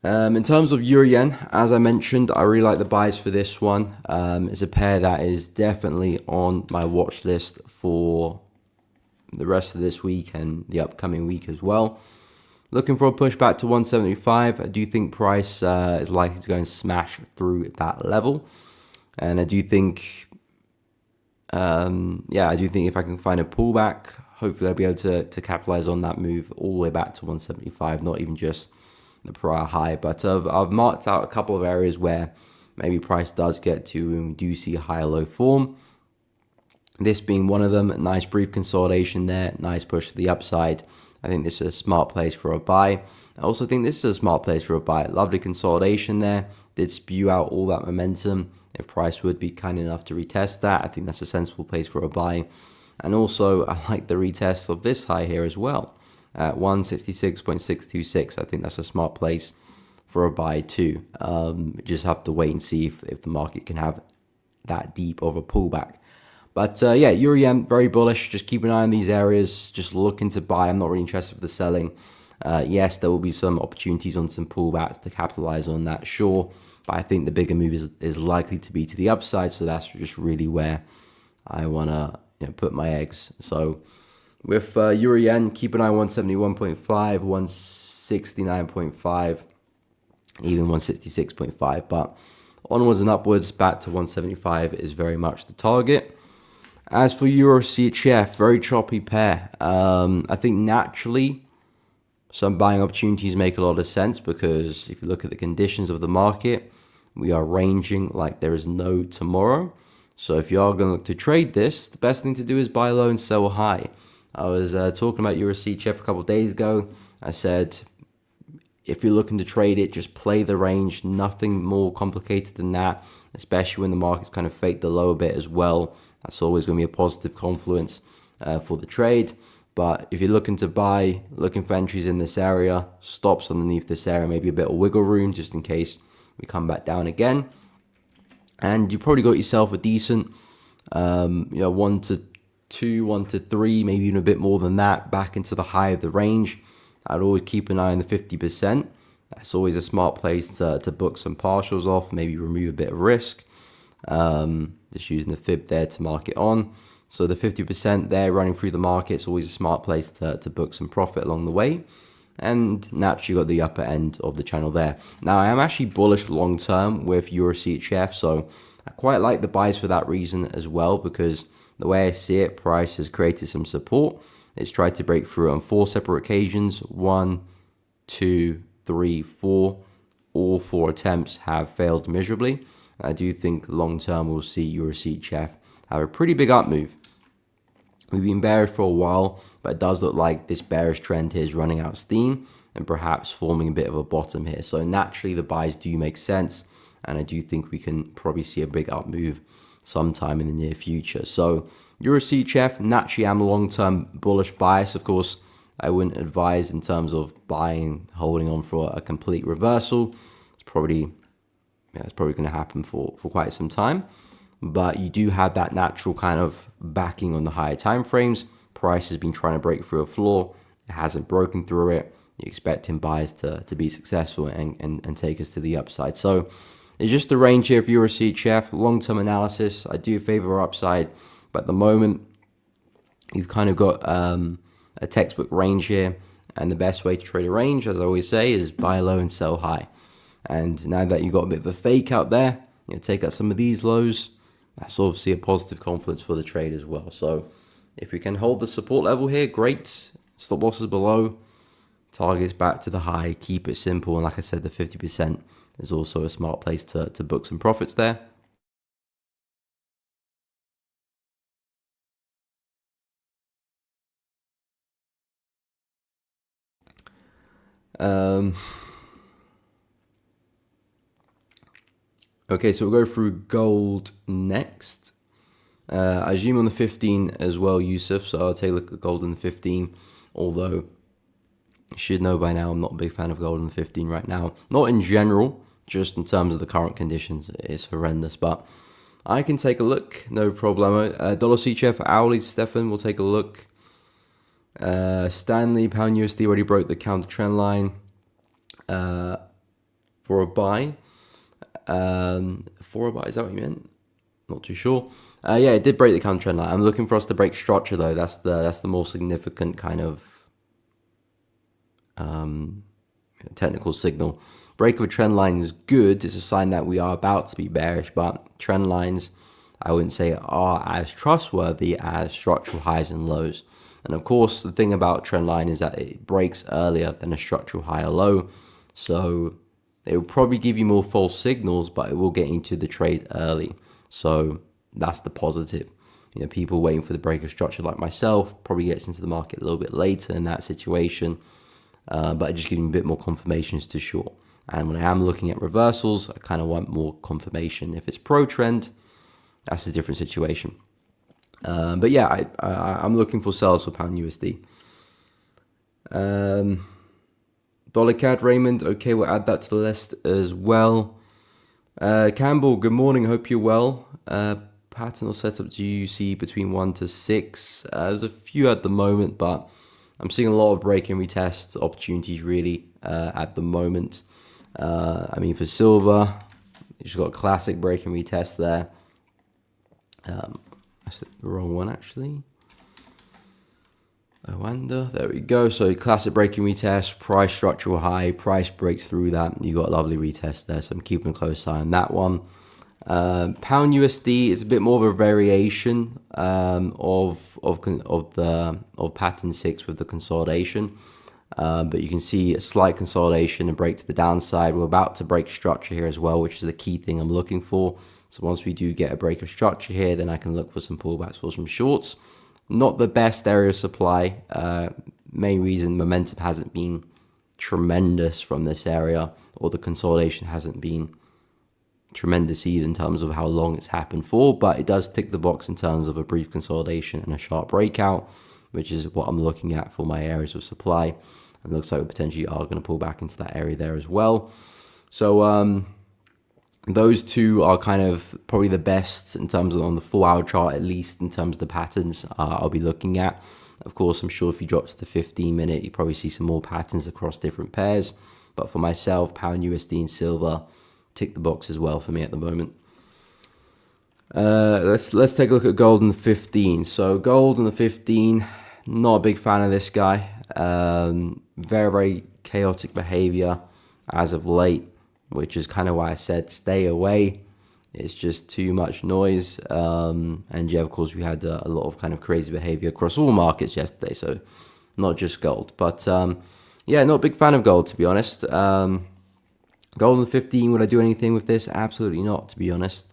In terms of Euro Yen, as I mentioned, I really like the buys for this one. It's a pair that is definitely on my watch list for the rest of this week and the upcoming week as well. Looking for a pushback to 175. I do think price is likely to go and smash through that level. And I do think, if I can find a pullback, hopefully I'll be able to capitalize on that move all the way back to 175, not even just the prior high. But I've marked out a couple of areas where maybe price does get to, and we do see higher low form. This being one of them. Nice brief consolidation there, nice push to the upside. I think this is a smart place for a buy. I also think this is a smart place for a buy. Lovely consolidation there. Did spew out all that momentum. If price would be kind enough to retest that, I think that's a sensible place for a buy. And also, I like the retest of this high here as well. At 166.626, I think that's a smart place for a buy too. Just have to wait and see if the market can have that deep of a pullback. But yeah, Euro yen, very bullish. Just keep an eye on these areas. Just looking to buy. I'm not really interested for the selling. Yes, there will be some opportunities on some pullbacks to capitalize on that, sure. But I think the bigger move is likely to be to the upside. So that's just really where I want to put my eggs. So with Euro yen, keep an eye on 171.5, 169.5, even 166.5. But onwards and upwards back to 175 is very much the target. As for Euro CHF, very choppy pair. I think naturally some buying opportunities make a lot of sense because if you look at the conditions of the market, we are ranging like there is no tomorrow. So if you are going to look to trade this, the best thing to do is buy low and sell high. I was talking about Euro CHF a couple of days ago. I said, if you're looking to trade it, just play the range. Nothing more complicated than that, especially when the market's kind of faked the low a bit as well. That's always going to be a positive confluence for the trade. But if you're looking to buy, looking for entries in this area, stops underneath this area, maybe a bit of wiggle room just in case we come back down again. And you probably got yourself a decent, 1 to 2, 1 to 3, maybe even a bit more than that, back into the high of the range. I'd always keep an eye on the 50%. That's always a smart place to book some partials off, maybe remove a bit of risk. Just using the fib there to mark it on. So the 50% there running through the market is always a smart place to book some profit along the way. And naturally you got the upper end of the channel there. Now I am actually bullish long term with Euro CHF, so I quite like the buys for that reason as well, because the way I see it, price has created some support. It's tried to break through on 4 separate occasions. 1, 2, 3, 4. All 4 attempts have failed miserably. I do think long term we'll see Euro CHF have a pretty big up move. We've been bearish for a while, but it does look like this bearish trend here is running out of steam and perhaps forming a bit of a bottom here. So naturally the buys do make sense, and I do think we can probably see a big up move sometime in the near future. So Euro CHF, naturally I'm a long-term bullish bias. Of course, I wouldn't advise in terms of buying, holding on for a complete reversal. It's probably going to happen for quite some time. But you do have that natural kind of backing on the higher time frames. Price has been trying to break through a floor. It hasn't broken through it. You're expecting buyers to be successful and take us to the upside. So it's just the range here of Euro CHF. Long-term analysis, I do favor upside. But at the moment, you've kind of got a textbook range here. And the best way to trade a range, as I always say, is buy low and sell high. And now that you've got a bit of a fake out there, take out some of these lows. That's obviously a positive confluence for the trade as well. So if we can hold the support level here, great. Stop losses below, targets back to the high, keep it simple. And like I said, the 50% is also a smart place to book some profits there. Okay, so we'll go through gold next. I assume on the 15 as well, Yusuf, so I'll take a look at gold in the 15, although you should know by now I'm not a big fan of gold in the 15 right now. Not in general, just in terms of the current conditions, it's horrendous, but I can take a look, no problemo. Dollar CHF hourly, Stefan, we'll take a look. Stanley, pound USD already broke the counter trend line for a buy. For a buy, is that what you meant? Not too sure. Yeah, it did break the counter trend line. I'm looking for us to break structure though. That's the more significant kind of technical signal. Break of a trend line is good. It's a sign that we are about to be bearish, but trend lines, I wouldn't say are as trustworthy as structural highs and lows. And of course, the thing about trend line is that it breaks earlier than a structural high or low. So it will probably give you more false signals, but it will get into the trade early. So that's the positive. People waiting for the break of structure like myself probably gets into the market a little bit later in that situation. But it just gives me a bit more confirmations to short. And when I am looking at reversals, I kind of want more confirmation. If it's pro trend, that's a different situation. But yeah, I'm looking for sales for pound USD. Dollar CAD, Raymond. Okay, we'll add that to the list as well. Campbell, good morning. Hope you're well. pattern or setup do you see between 1 to 6? There's a few at the moment, but I'm seeing a lot of break and retest opportunities really at the moment. I mean, for silver, you've got a classic break and retest there. I said the wrong one actually. I wonder. There we go. So classic breaking retest, price structural high, price breaks through that. You got a lovely retest there. So I'm keeping a close eye on that one. Pound USD is a bit more of a variation of pattern 6 with the consolidation. But you can see a slight consolidation and break to the downside. We're about to break structure here as well, which is the key thing I'm looking for. So once we do get a break of structure here, then I can look for some pullbacks for some shorts. Not the best area of supply. Main reason momentum hasn't been tremendous from this area, or the consolidation hasn't been tremendous either in terms of how long it's happened for, but it does tick the box in terms of a brief consolidation and a sharp breakout, which is what I'm looking at for my areas of supply. And looks like we potentially are going to pull back into that area there as well. So those two are kind of probably the best in terms of on the 4-hour chart, at least in terms of the patterns I'll be looking at. Of course, I'm sure if you drop to the 15-minute, you probably see some more patterns across different pairs. But for myself, pound USD and silver tick the box as well for me at the moment. Let's take a look at gold in the 15. So gold in the 15, not a big fan of this guy. Very, very chaotic behavior as of late, which is kind of why I said stay away. It's just too much noise. And yeah, of course, we had a lot of kind of crazy behavior across all markets yesterday, so not just gold. But yeah, not a big fan of gold, to be honest. Gold in the 15, would I do anything with this? Absolutely not, to be honest.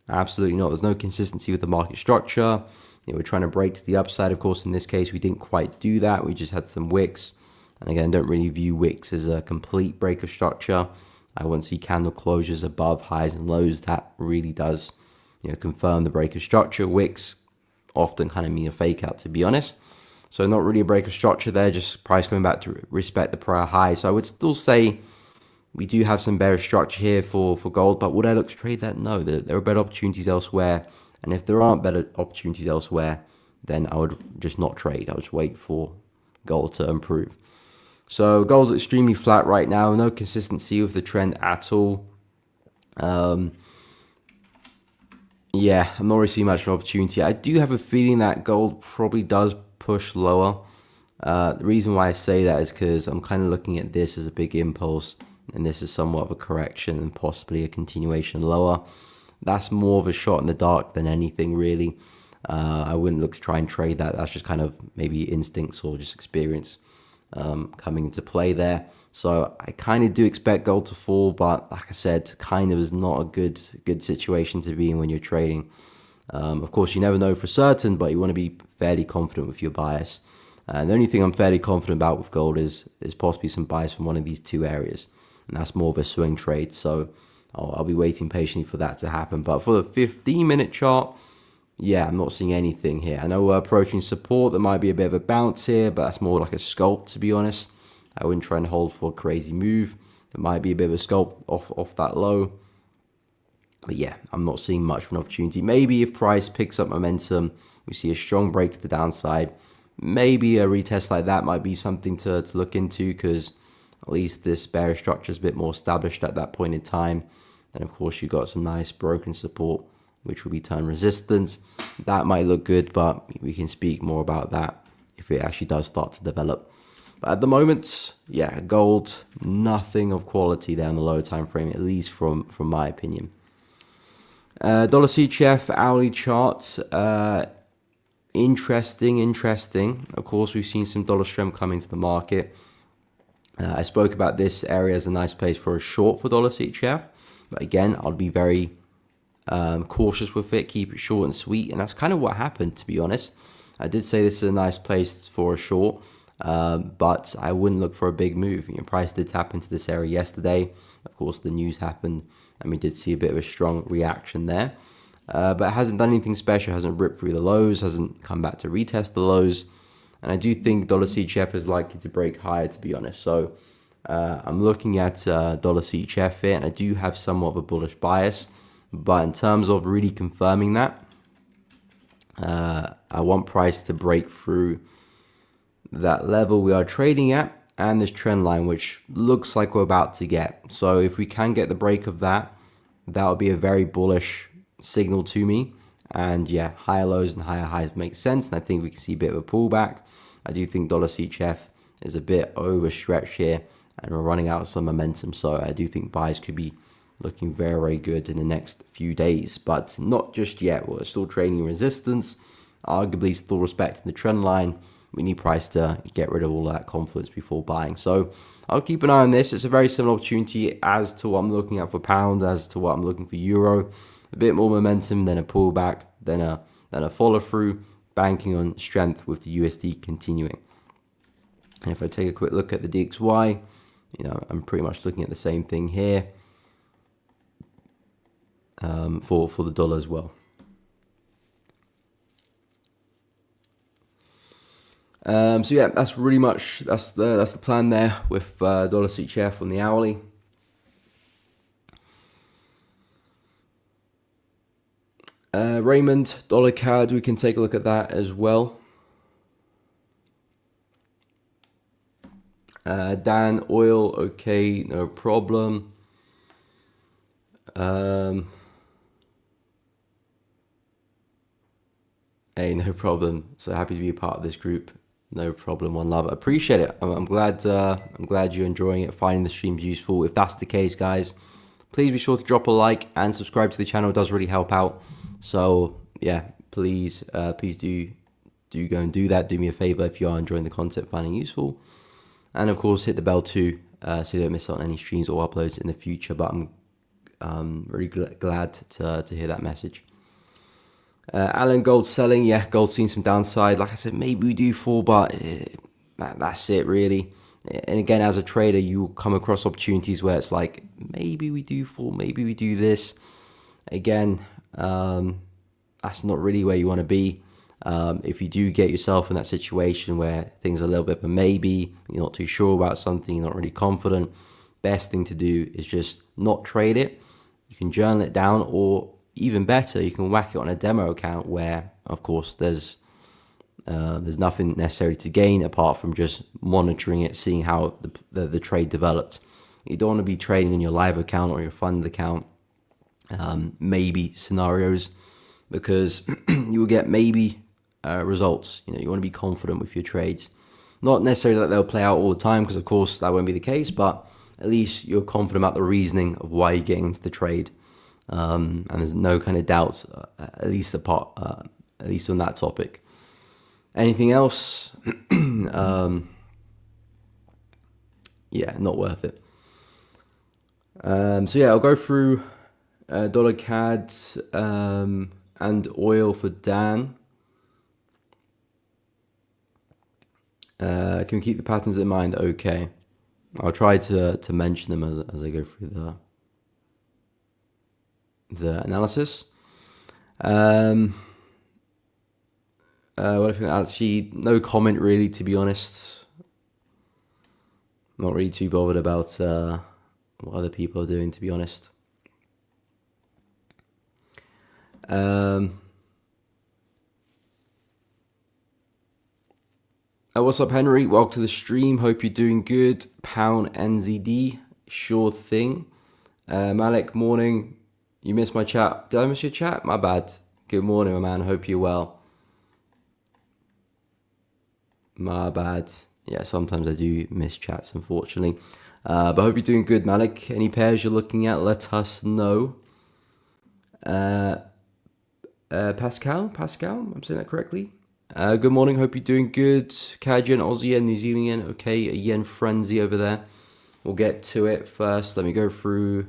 Absolutely not. There's no consistency with the market structure. You know, we're trying to break to the upside. Of course, in this case, we didn't quite do that. We just had some wicks. And again, don't really view wicks as a complete break of structure. I want to see candle closures above highs and lows. That really does, you know, confirm the break of structure. Wicks often kind of mean a fake out, to be honest. So not really a break of structure there, just price coming back to respect the prior high. So I would still say we do have some bearish structure here for gold, but would I look to trade that? No, there are better opportunities elsewhere. And if there aren't better opportunities elsewhere, then I would just not trade. I would just wait for gold to improve. So gold's extremely flat right now. No consistency with the trend at all. Yeah, I'm not really seeing much of an opportunity. I do have a feeling that gold probably does push lower. The reason why I say that is because I'm kind of looking at this as a big impulse, and this is somewhat of a correction and possibly a continuation lower. That's more of a shot in the dark than anything, really. I wouldn't look to try and trade that. That's just kind of maybe instincts or just experience coming into play there. So I kind of do expect gold to fall, but like I said, kind of is not a good situation to be in when you're trading. Of course, you never know for certain, but you want to be fairly confident with your bias. And the only thing I'm fairly confident about with gold is possibly some bias from one of these two areas. And that's more of a swing trade. So I'll be waiting patiently for that to happen. But for the 15-minute chart, yeah, I'm not seeing anything here. I know we're approaching support. There might be a bit of a bounce here, but that's more like a sculpt, to be honest. I wouldn't try and hold for a crazy move. There might be a bit of a sculpt off that low. But yeah, I'm not seeing much of an opportunity. Maybe if price picks up momentum, we see a strong break to the downside, maybe a retest like that might be something to look into, because at least this bearish structure is a bit more established at that point in time. And of course, you've got some nice broken support, which will be turn resistance. That might look good, but we can speak more about that if it actually does start to develop. But at the moment, yeah, gold, nothing of quality there on the lower time frame, at least from my opinion. Dollar CHF hourly chart, interesting. Of course, we've seen some dollar strength come into the market. I spoke about this area as a nice place for a short for dollar CHF, but again, I'll be very cautious with it, keep it short and sweet, and that's kind of what happened, to be honest. I did say this is a nice place for a short, but I wouldn't look for a big move. You know, price did tap into this area yesterday. Of course, the news happened, and we did see a bit of a strong reaction there. But it hasn't done anything special, hasn't ripped through the lows, hasn't come back to retest the lows. And I do think dollar CHF is likely to break higher, to be honest. So I'm looking at dollar CHF here, and I do have somewhat of a bullish bias. But in terms of really confirming that, I want price to break through that level we are trading at and this trend line, which looks like we're about to get. So if we can get the break of that, that would be a very bullish signal to me. And yeah, higher lows and higher highs make sense. And I think we can see a bit of a pullback. I do think dollar CHF is a bit overstretched here and we're running out of some momentum. So I do think buys could be looking very, very good in the next few days, but not just yet. We're still trading resistance, arguably still respecting the trend line. We need price to get rid of all that confidence before buying. So I'll keep an eye on this. It's a very similar opportunity as to what I'm looking at for pound, as to what I'm looking for euro. A bit more momentum, then a pullback, then a follow through, banking on strength with the USD continuing. And if I take a quick look at the DXY, I'm pretty much looking at the same thing here for the dollar as well. So yeah, that's really much that's the plan there with dollar CHF on the hourly. Raymond, dollar CAD, we can take a look at that as well. Dan, oil, okay, no problem. Hey, no problem. So happy to be a part of this group. No problem, one love. Appreciate it. I'm glad you're enjoying it, finding the streams useful. If that's the case, guys, please be sure to drop a like and subscribe to the channel. It does really help out. So yeah, please do go and do that. Do me a favor if you are enjoying the content, finding it useful. And of course, hit the bell too, so you don't miss out on any streams or uploads in the future. But I'm really glad to hear that message. Alan, gold selling. Yeah, gold's seen some downside. Like I said, maybe we do fall, but that's it really. And again, as a trader, you come across opportunities where it's like, maybe we do fall, maybe we do this. Again, that's not really where you want to be. If you do get yourself in that situation where things are a little bit of a maybe, you're not too sure about something, you're not really confident, best thing to do is just not trade it. You can journal it down, or even better, you can whack it on a demo account where, of course, there's nothing necessary to gain apart from just monitoring it, seeing how the trade developed. You don't want to be trading in your live account or your fund account maybe scenarios, because you will get maybe results. You want to be confident with your trades. Not necessarily that they'll play out all the time, because of course that won't be the case, but at least you're confident about the reasoning of why you're getting into the trade. And there's no kind of doubts, at least on that topic. Anything else? Yeah, not worth it. So yeah, I'll go through dollar CAD and oil for Dan. Can we keep the patterns in mind? Okay, I'll try to mention them as I go through the analysis. What if actually no comment really, to be honest. Not really too bothered about what other people are doing, to be honest. What's up, Henry? Welcome to the stream. Hope you're doing good. Pound NZD, sure thing. Malik, morning. You missed my chat. Did I miss your chat? My bad. Good morning, my man. Hope you're well. My bad. Yeah, sometimes I do miss chats, unfortunately. But I hope you're doing good, Malik. Any pairs you're looking at, let us know. Pascal, I'm saying that correctly. Good morning, hope you're doing good. Cajun, Aussie, and New Zealand. Okay, a yen frenzy over there. We'll get to it first. Let me go through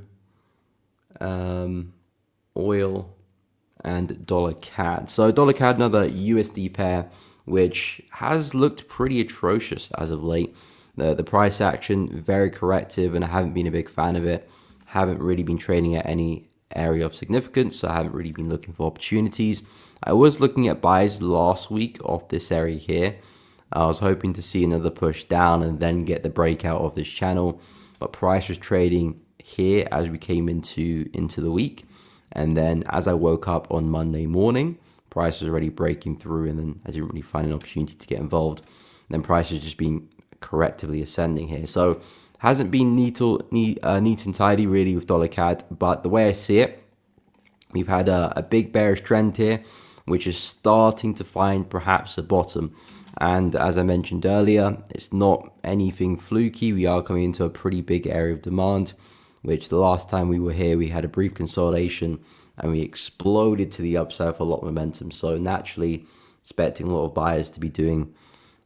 oil and dollar CAD. So dollar CAD, another USD pair, which has looked pretty atrocious as of late. The price action, very corrective, and I haven't been a big fan of it. Haven't really been trading at any area of significance, so I haven't really been looking for opportunities. I was looking at buys last week off this area here. I was hoping to see another push down and then get the breakout of this channel, but price was trading here as we came into the week, And then as I woke up on Monday morning, price was already breaking through, and then I didn't really find an opportunity to get involved. And then price has just been correctively ascending here. So hasn't been neat and tidy really with dollar CAD, but the way I see it, we've had a big bearish trend here, which is starting to find perhaps a bottom. And as I mentioned earlier, it's not anything fluky. We are coming into a pretty big area of demand, which the last time we were here, we had a brief consolidation and we exploded to the upside for a lot of momentum. So naturally, expecting a lot of buyers to be doing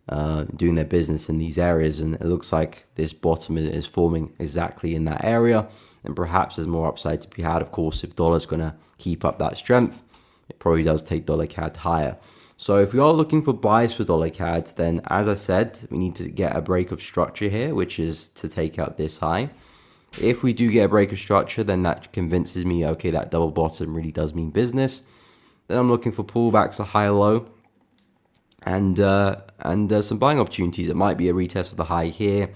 their business in these areas, and it looks like this bottom is forming exactly in that area, and perhaps there's more upside to be had. Of course, if dollar's going to keep up that strength, it probably does take dollar CAD higher. So if we are looking for buys for dollar CAD, then as I said, we need to get a break of structure here, which is to take out this high. If we do get a break of structure, then that convinces me, okay, that double bottom really does mean business. Then I'm looking for pullbacks, a higher low, and some buying opportunities. It might be a retest of the high here,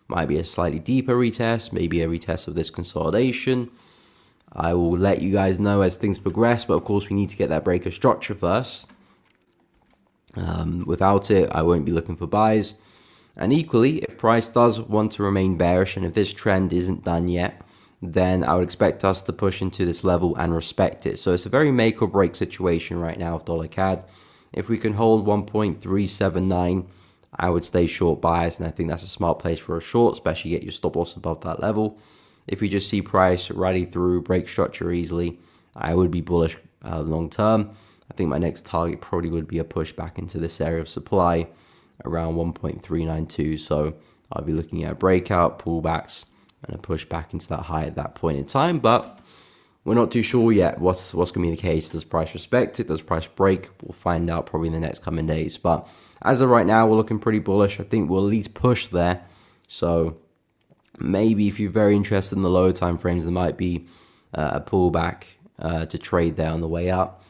might be a slightly deeper retest, maybe a retest of this consolidation. I will let you guys know as things progress, but of course we need to get that break of structure first. Without it, I won't be looking for buys. And equally, if price does want to remain bearish, and if this trend isn't done yet, then I would expect us to push into this level and respect it. So it's a very make or break situation right now of dollar CAD. If we can hold 1.379, I would stay short bias, and I think that's a smart place for a short, especially get your stop loss above that level. If we just see price rally through, break structure easily, I would be bullish long term. I think my next target probably would be a push back into this area of supply around 1.392. So I'll be looking at a breakout, pullbacks, and a push back into that high at that point in time. But we're not too sure yet what's going to be the case. Does price respect it? Does price break? We'll find out probably in the next coming days. But as of right now, we're looking pretty bullish. I think we'll at least push there. So maybe if you're very interested in the lower time frames, there might be a pullback to trade there on the way up.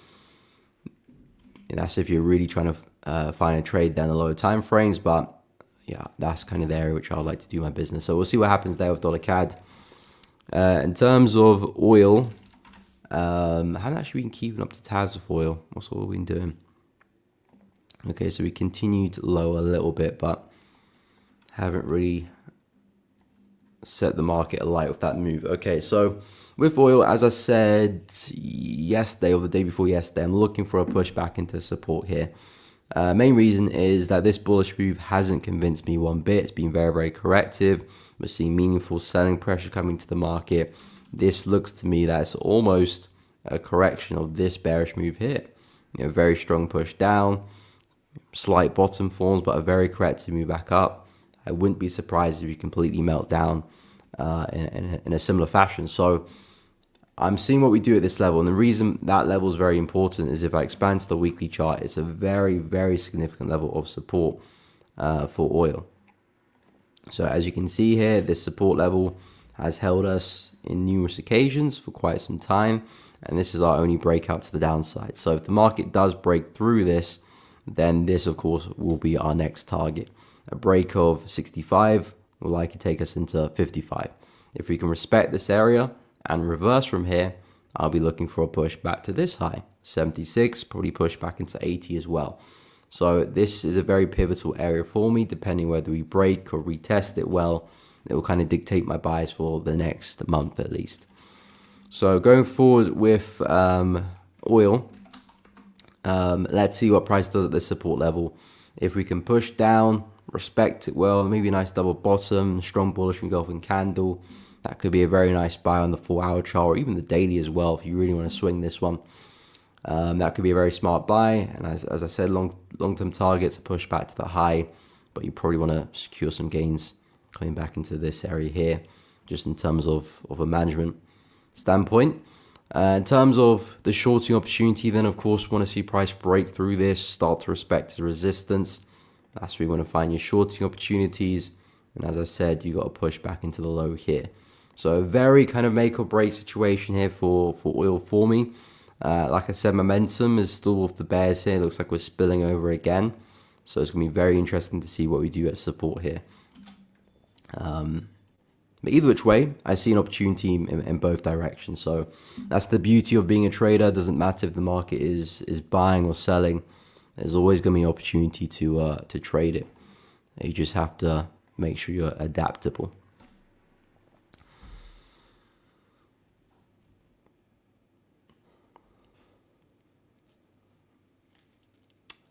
And that's if you're really trying to find a trade down the lower time frames. But yeah, that's kind of the area which I would like to do my business. So we'll see what happens there with dollar CAD. In terms of oil, I haven't actually been keeping up to tabs with oil. What's oil been doing? Okay, so we continued lower a little bit, but haven't really set the market alight with that move. Okay, so with oil, as I said yesterday or the day before yesterday, I'm looking for a push back into support here. Main reason is that this bullish move hasn't convinced me one bit. It's been very, very corrective. We're seeing meaningful selling pressure coming to the market. This looks to me that it's almost a correction of this bearish move here. You know, very strong push down, slight bottom forms, but a very corrective move back up. I wouldn't be surprised if you completely melt down in a similar fashion. So I'm seeing what we do at this level, and the reason that level is very important is if I expand to the weekly chart, it's a very, very significant level of support for oil. So as you can see here, this support level has held us in numerous occasions for quite some time, and this is our only breakout to the downside. So if the market does break through this, then this of course will be our next target. A break of 65 will likely take us into 55. If we can respect this area and reverse from here, I'll be looking for a push back to this high, 76, probably push back into 80 as well. So this is a very pivotal area for me, depending whether we break or retest it well. It will kind of dictate my buys for the next month at least. So going forward with oil, let's see what price does at this support level. If we can push down, respect it well, maybe a nice double bottom, strong bullish engulfing candle, that could be a very nice buy on the 4-hour chart or even the daily as well if you really want to swing this one. That could be a very smart buy, and as I said, long-term targets, a push back to the high, but you probably want to secure some gains coming back into this area here, just in terms of a management standpoint. In terms of the shorting opportunity, then of course want to see price break through this, start to respect the resistance. That's where you want to find your shorting opportunities, and as I said, you got to push back into the low here. So a very kind of make or break situation here for oil for me. Like I said, momentum is still with the bears here. It looks like we're spilling over again. So it's going to be very interesting to see what we do at support here. But either which way, I see an opportunity in both directions. So that's the beauty of being a trader. It doesn't matter if the market is buying or selling. There's always going to be an opportunity to trade it. You just have to make sure you're adaptable.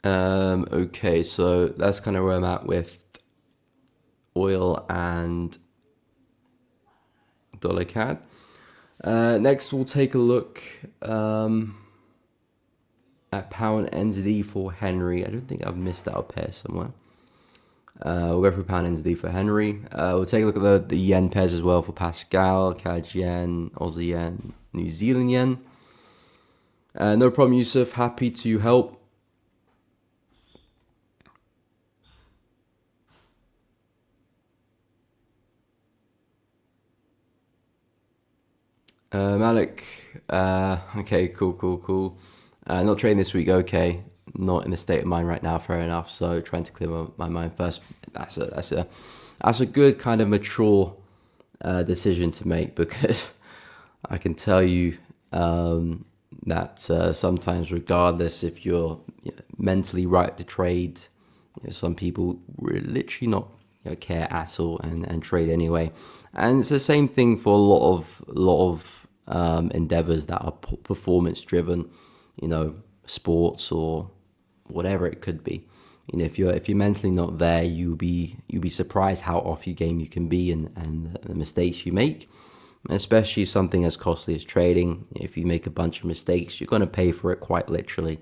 Okay, so that's kind of where I'm at with oil and dollar CAD. Next, we'll take a look at pound NZD for Henry. I don't think I've missed out a pair somewhere. We'll go for pound NZD for Henry. We'll take a look at the yen pairs as well for Pascal, CAD yen, Aussie yen, New Zealand yen. No problem, Yusuf. Happy to help. Malik, okay, cool. Not trading this week, okay. Not in a state of mind right now, fair enough. So trying to clear my mind first. That's a good kind of mature decision to make, because I can tell you that sometimes, regardless if you're mentally right to trade, some people literally not care at all and trade anyway. And it's the same thing for a lot of endeavors that are performance driven, sports or whatever it could be. If you're mentally not there, you'll be surprised how off your game you can be and the mistakes you make. Especially something as costly as trading. If you make a bunch of mistakes, you're going to pay for it quite literally.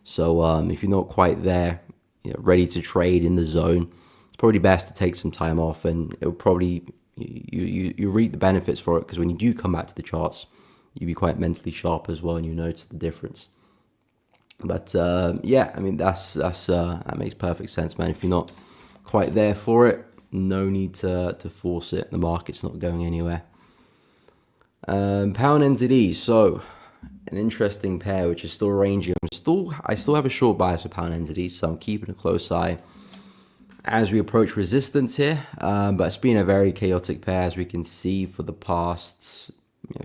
So if you're not quite there, ready to trade in the zone, it's probably best to take some time off, and it'll probably you reap the benefits for it, because when you do come back to the charts, you'll be quite mentally sharp as well, and you notice the difference. But yeah, I mean that makes perfect sense, man. If you're not quite there for it, no need to force it. The market's not going anywhere. Pound NZD, so an interesting pair which is still ranging. I still have a short bias for pound NZD, so I'm keeping a close eye as we approach resistance here. But it's been a very chaotic pair, as we can see, for the past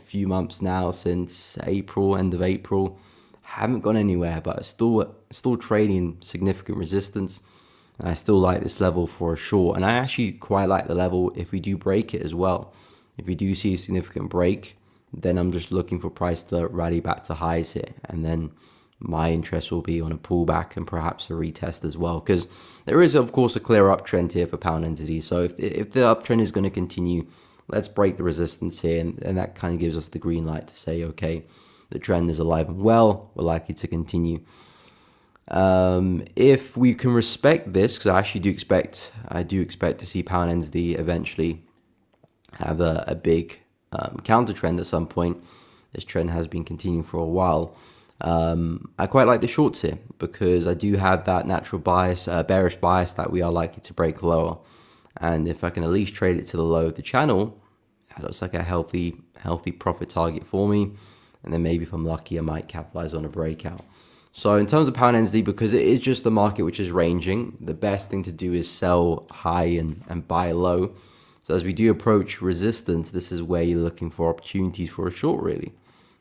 few months now, since April, end of April. Haven't gone anywhere, but still trading significant resistance. And I still like this level for a short, and I actually quite like the level if we do break it as well. If we do see a significant break, then I'm just looking for price to rally back to highs here, and then my interest will be on a pullback and perhaps a retest as well, because there is of course a clear uptrend here for pound NZD. So if the uptrend is going to continue, let's break the resistance here, and that kind of gives us the green light to say, okay, the trend is alive and well, we're likely to continue. If we can respect this, because I do expect to see pound NZD eventually have a big counter trend at some point. This trend has been continuing for a while. I quite like the shorts here, because I do have that natural bias, bearish bias, that we are likely to break lower. And if I can at least trade it to the low of the channel, that looks like a healthy profit target for me. And then maybe if I'm lucky, I might capitalize on a breakout. So in terms of pound NZD, because it is just the market which is ranging, the best thing to do is sell high and buy low. So as we do approach resistance, this is where you're looking for opportunities for a short, really.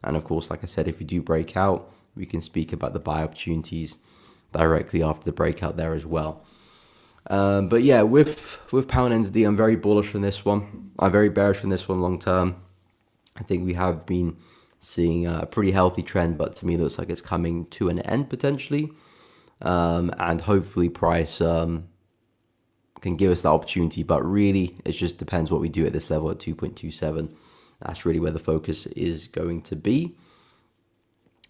And of course, like I said, if we do break out, we can speak about the buy opportunities directly after the breakout there as well. But yeah, with pound NZD, I'm very bullish on this one. I'm very bearish on this one long term. I think we have been seeing a pretty healthy trend, but to me, it looks like it's coming to an end potentially. And hopefully price can give us that opportunity, but really it just depends what we do at this level at 2.27. That's really where the focus is going to be,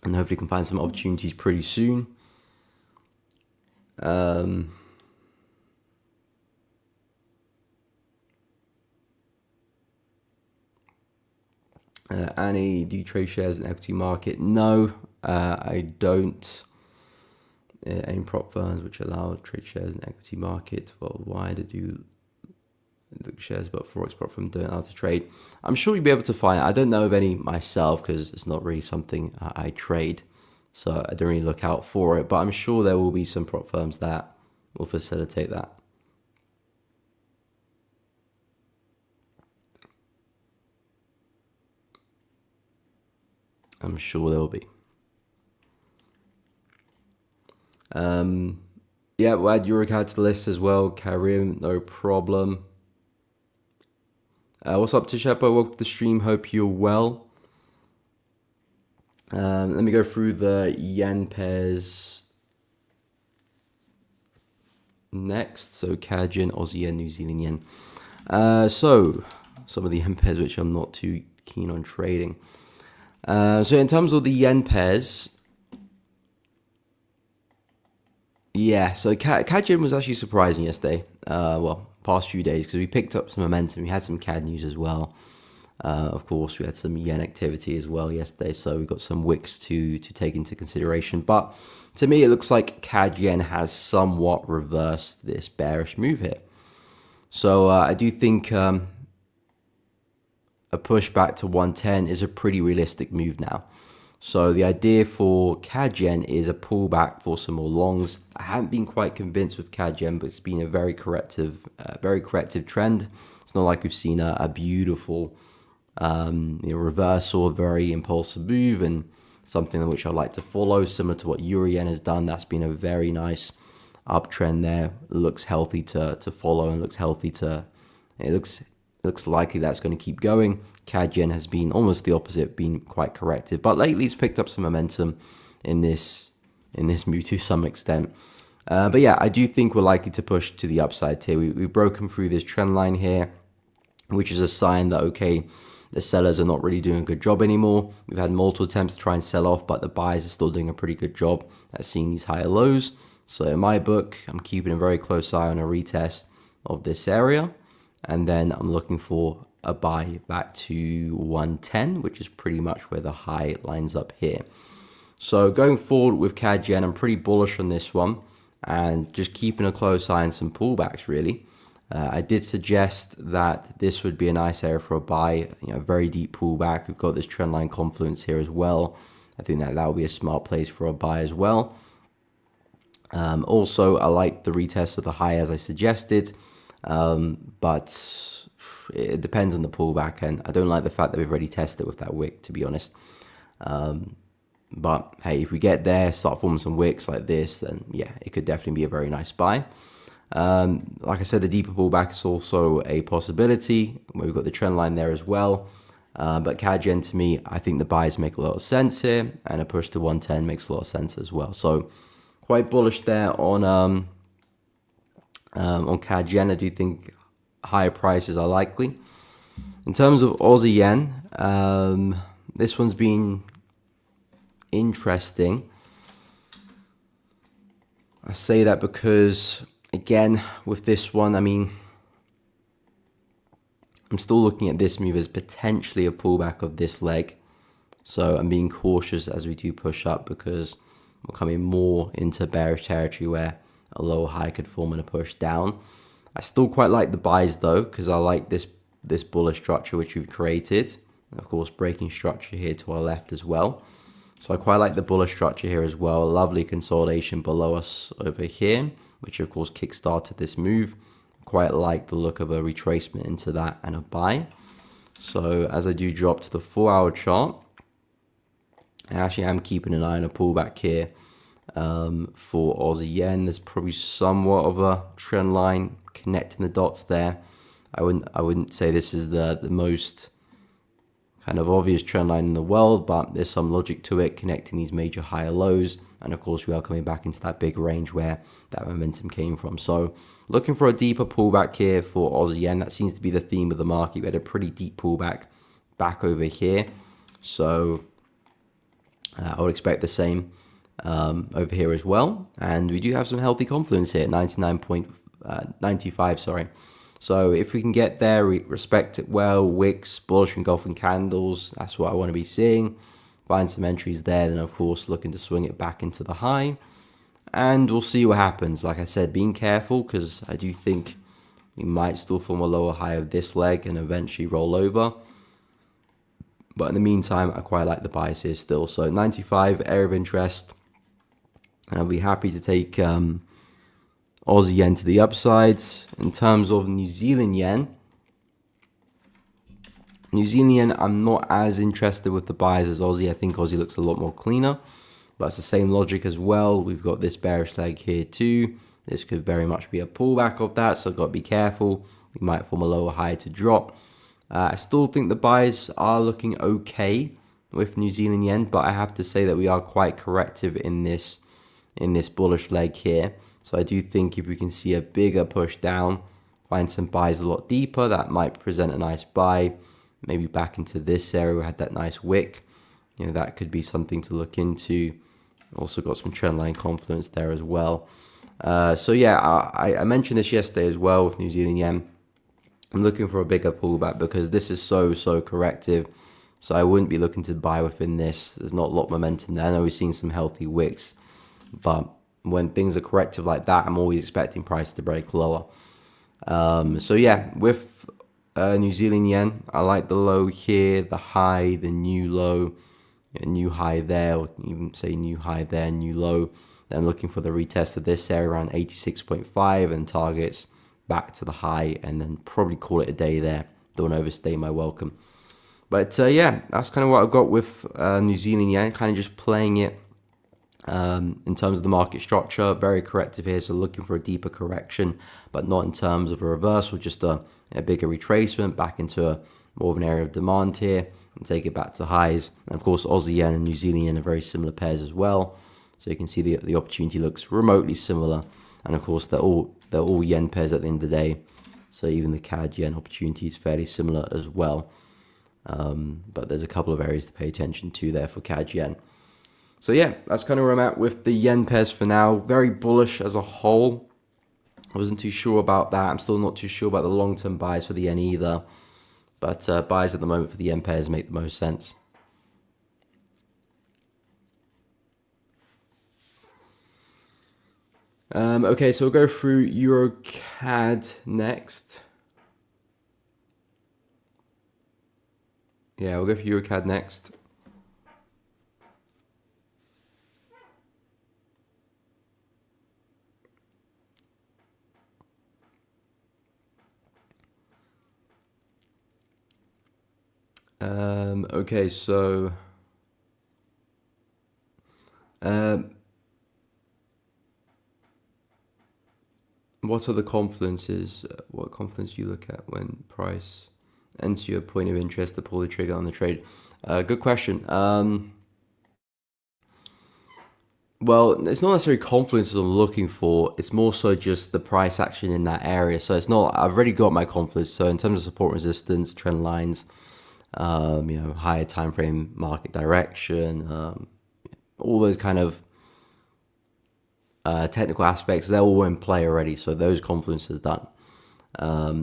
and hopefully we can find some opportunities pretty soon. Annie, do you trade shares in equity market? No, I don't. Any prop firms which allow trade shares in equity market? Well, why did you look shares but Forex prop firm don't allow to trade? I'm sure you'll be able to find it. I don't know of any myself, because it's not really something I trade, so I don't really look out for it, but I'm sure there will be some prop firms that will facilitate that. I'm sure there will be. Yeah, we'll add EuroCAD to the list as well. Karim, no problem. What's up, Tishepo? Welcome to the stream. Hope you're well. Let me go through the yen pairs next. So CAD yen, Aussie yen, New Zealand yen. So some of the yen pairs which I'm not too keen on trading. So in terms of the yen pairs, yeah, so CAD yen was actually surprising yesterday. Well, past few days, because we picked up some momentum. We had some CAD news as well. Of course, we had some yen activity as well yesterday, so we've got some wicks to take into consideration. But to me, it looks like CAD yen has somewhat reversed this bearish move here. So I do think a push back to 110 is a pretty realistic move now. So the idea for CAD yen is a pullback for some more longs. I haven't been quite convinced with CAD yen, but it's been a very corrective trend. It's not like we've seen a beautiful reversal, very impulsive move, and something which I like to follow, similar to what Euro yen has done. That's been a very nice uptrend there. It looks healthy to follow, and it looks likely that's going to keep going. CAD yen has been almost the opposite, been quite corrective, but lately it's picked up some momentum in this move to some extent. But yeah, I do think we're likely to push to the upside here. We've broken through this trend line here, which is a sign that, okay, the sellers are not really doing a good job anymore. We've had multiple attempts to try and sell off, but the buyers are still doing a pretty good job at seeing these higher lows. So in my book, I'm keeping a very close eye on a retest of this area. And then I'm looking for a buy back to 110, which is pretty much where the high lines up here. So going forward with CAD yen, I'm pretty bullish on this one, and just keeping a close eye on some pullbacks really. I did suggest that this would be a nice area for a buy, very deep pullback. We've got this trendline confluence here as well. I think that will be a smart place for a buy as well. Also, I like the retest of the high as I suggested, but it depends on the pullback, and I don't like the fact that we've already tested it with that wick, to be honest. But hey, if we get there, start forming some wicks like this, then yeah, it could definitely be a very nice buy. Like I said, the deeper pullback is also a possibility. We've got the trend line there as well. But CAD yen, to me, I think the buys make a lot of sense here, and a push to 110 makes a lot of sense as well. So quite bullish there on CAD yen. I do think higher prices are likely. In terms of Aussie yen, this one's been interesting. I say that because, again, with this one, I mean, I'm still looking at this move as potentially a pullback of this leg. So I'm being cautious as we do push up, because we're coming more into bearish territory where a lower high could form in a push down. I still quite like the buys though, because I like this bullish structure which we've created. Of course, breaking structure here to our left as well. So I quite like the bullish structure here as well. A lovely consolidation below us over here, which of course kickstarted this move. Quite like the look of a retracement into that and a buy. So as I do drop to the 4-hour chart, I actually am keeping an eye on a pullback here for Aussie yen. There's probably somewhat of a trend line connecting the dots there. I wouldn't say this is the most kind of obvious trend line in the world, but there's some logic to it, connecting these major higher lows. And of course, we are coming back into that big range where that momentum came from. So looking for a deeper pullback here for Aussie yen. That seems to be the theme of the market. We had a pretty deep pullback back over here. So I would expect the same over here as well. And we do have some healthy confluence here, 99.95, sorry. So if we can get there, respect it well, wicks, bullish engulfing candles, that's what I want to be seeing. Find some entries there, then of course looking to swing it back into the high. And we'll see what happens. Like I said, being careful, because I do think we might still form a lower high of this leg and eventually roll over. But in the meantime, I quite like the buys here still. So 95, area of interest. And I'll be happy to take Aussie yen to the upside. In terms of New Zealand yen, New Zealand, I'm not as interested with the buys as Aussie. I think Aussie looks a lot more cleaner, but it's the same logic as well. We've got this bearish leg here too. This could very much be a pullback of that, so I've got to be careful. We might form a lower high to drop. I still think the buys are looking okay with New Zealand yen, but I have to say that we are quite corrective in this bullish leg here. So I do think if we can see a bigger push down, find some buys a lot deeper, that might present a nice buy. Maybe back into this area, we had that nice wick. You know, that could be something to look into. Also got some trend line confluence there as well. So yeah, I mentioned this yesterday as well with New Zealand yen. I'm looking for a bigger pullback because this is so corrective. So I wouldn't be looking to buy within this. There's not a lot of momentum there. I know we've seen some healthy wicks, but when things are corrective like that, I'm always expecting price to break lower. So yeah, with New Zealand yen, I like the low here, the high, the new low, new high there, or even say new high there, new low. Then I'm looking for the retest of this area around 86.5 and targets back to the high, and then probably call it a day there. Don't overstay my welcome. But yeah, that's kind of what I've got with New Zealand yen, kind of just playing it in terms of the market structure. Very corrective here, so looking for a deeper correction, but not in terms of a reversal, just a bigger retracement back into more of an area of demand here and take it back to highs. And of course, Aussie yen and New Zealand yen are very similar pairs as well. So you can see the opportunity looks remotely similar. And of course, they're all yen pairs at the end of the day. So even the CAD yen opportunity is fairly similar as well. But there's a couple of areas to pay attention to there for CAD yen. So yeah, that's kind of where I'm at with the yen pairs for now. Very bullish as a whole. I wasn't too sure about that. I'm still not too sure about the long-term buys for the yen either. But buys at the moment for the yen pairs make the most sense. Okay, so we'll go through Euro CAD next. Yeah, we'll go for Euro CAD next. Okay, so what are the confluences? What confluence do you look at when price enters your point of interest to pull the trigger on the trade? Good question. Well, it's not necessarily confluences I'm looking for. It's more so just the price action in that area. So it's not, I've already got my confluence. So in terms of support resistance, trend lines, higher time frame market direction, all those kind of technical aspects, they're all in play already. So those confluences done.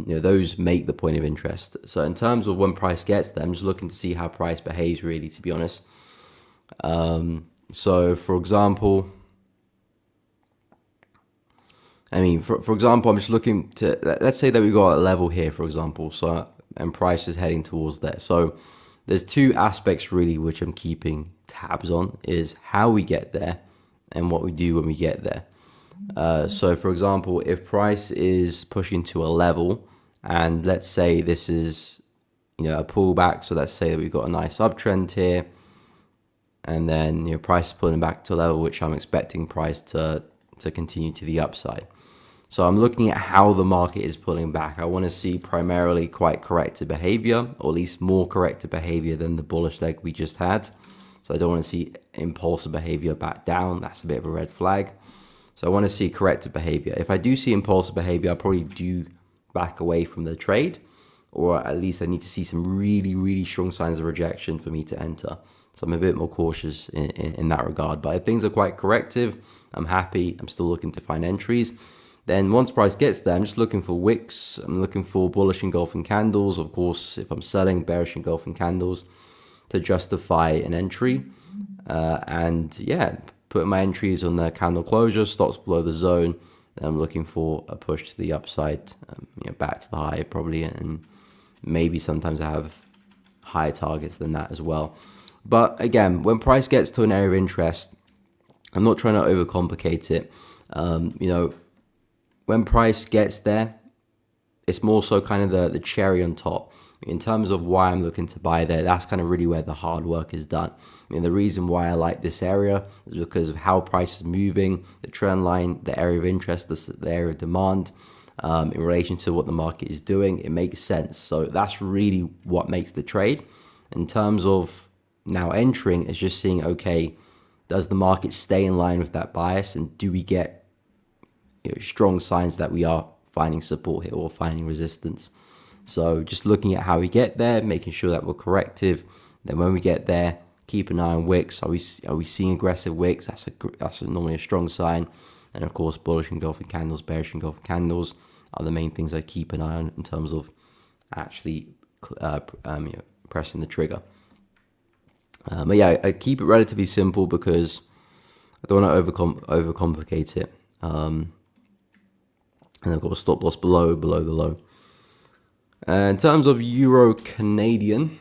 Those make the point of interest. So in terms of when price gets there, I'm just looking to see how price behaves really, to be honest. So for example, for example, I'm just looking to, let's say that we got a level here, for example, so, and price is heading towards there. So there's two aspects really which I'm keeping tabs on, is how we get there and what we do when we get there. So for example, if price is pushing to a level, and let's say this is, a pullback. So let's say that we've got a nice uptrend here, and then, price is pulling back to a level which I'm expecting price to continue to the upside. So I'm looking at how the market is pulling back. I want to see primarily quite corrective behavior, or at least more corrective behavior than the bullish leg we just had. So I don't want to see impulsive behavior back down. That's a bit of a red flag. So I want to see corrective behavior. If I do see impulsive behavior, I'll probably do back away from the trade, or at least I need to see some really strong signs of rejection for me to enter. So I'm a bit more cautious in that regard. But if things are quite corrective, I'm happy. I'm still looking to find entries. Then once price gets there, I'm just looking for wicks. I'm looking for bullish engulfing candles. Of course, if I'm selling, bearish engulfing candles to justify an entry. And yeah, putting my entries on the candle closure, stops below the zone. Then I'm looking for a push to the upside, back to the high probably. And maybe sometimes I have higher targets than that as well. But again, when price gets to an area of interest, I'm not trying to overcomplicate it. When price gets there, it's more so kind of the cherry on top. In terms of why I'm looking to buy there, that's kind of really where the hard work is done. The reason why I like this area is because of how price is moving, the trend line, the area of interest, the area of demand, in relation to what the market is doing. It makes sense. So that's really what makes the trade. In terms of now entering, it's just seeing, okay, does the market stay in line with that bias, and do we get strong signs that we are finding support here or finding resistance? So just looking at how we get there, making sure that we're corrective. Then when we get there, keep an eye on wicks. Are we seeing aggressive wicks? That's normally a strong sign. And of course, bullish engulfing candles, bearish engulfing candles are the main things I keep an eye on in terms of actually pressing the trigger. But yeah, I keep it relatively simple because I don't want to overcomplicate it. And I've got a stop loss below the low. In terms of Euro Canadian,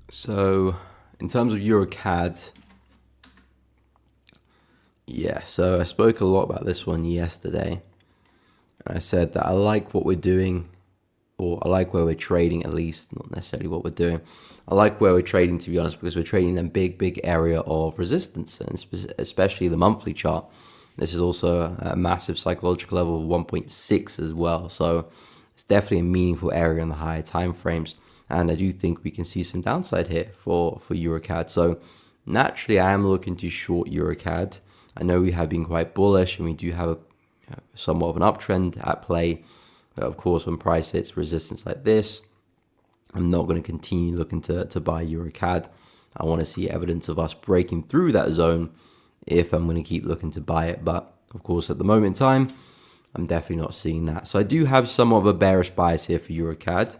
so in terms of Euro CAD, yeah, so I spoke a lot about this one yesterday. I said that I like what we're doing, or I like where we're trading, at least, not necessarily what we're doing. I like where we're trading, to be honest, because we're trading in a big area of resistance, and especially the monthly chart. This is also a massive psychological level of 1.6 as well. So it's definitely a meaningful area in the higher time frames. And I do think we can see some downside here for EuroCAD. So naturally, I am looking to short EuroCAD. I know we have been quite bullish, and we do have somewhat of an uptrend at play. But of course, when price hits resistance like this, I'm not going to continue looking to buy EuroCAD. I want to see evidence of us breaking through that zone if I'm going to keep looking to buy it. But of course, at the moment in time, I'm definitely not seeing that. So I do have somewhat of a bearish bias here for EuroCAD.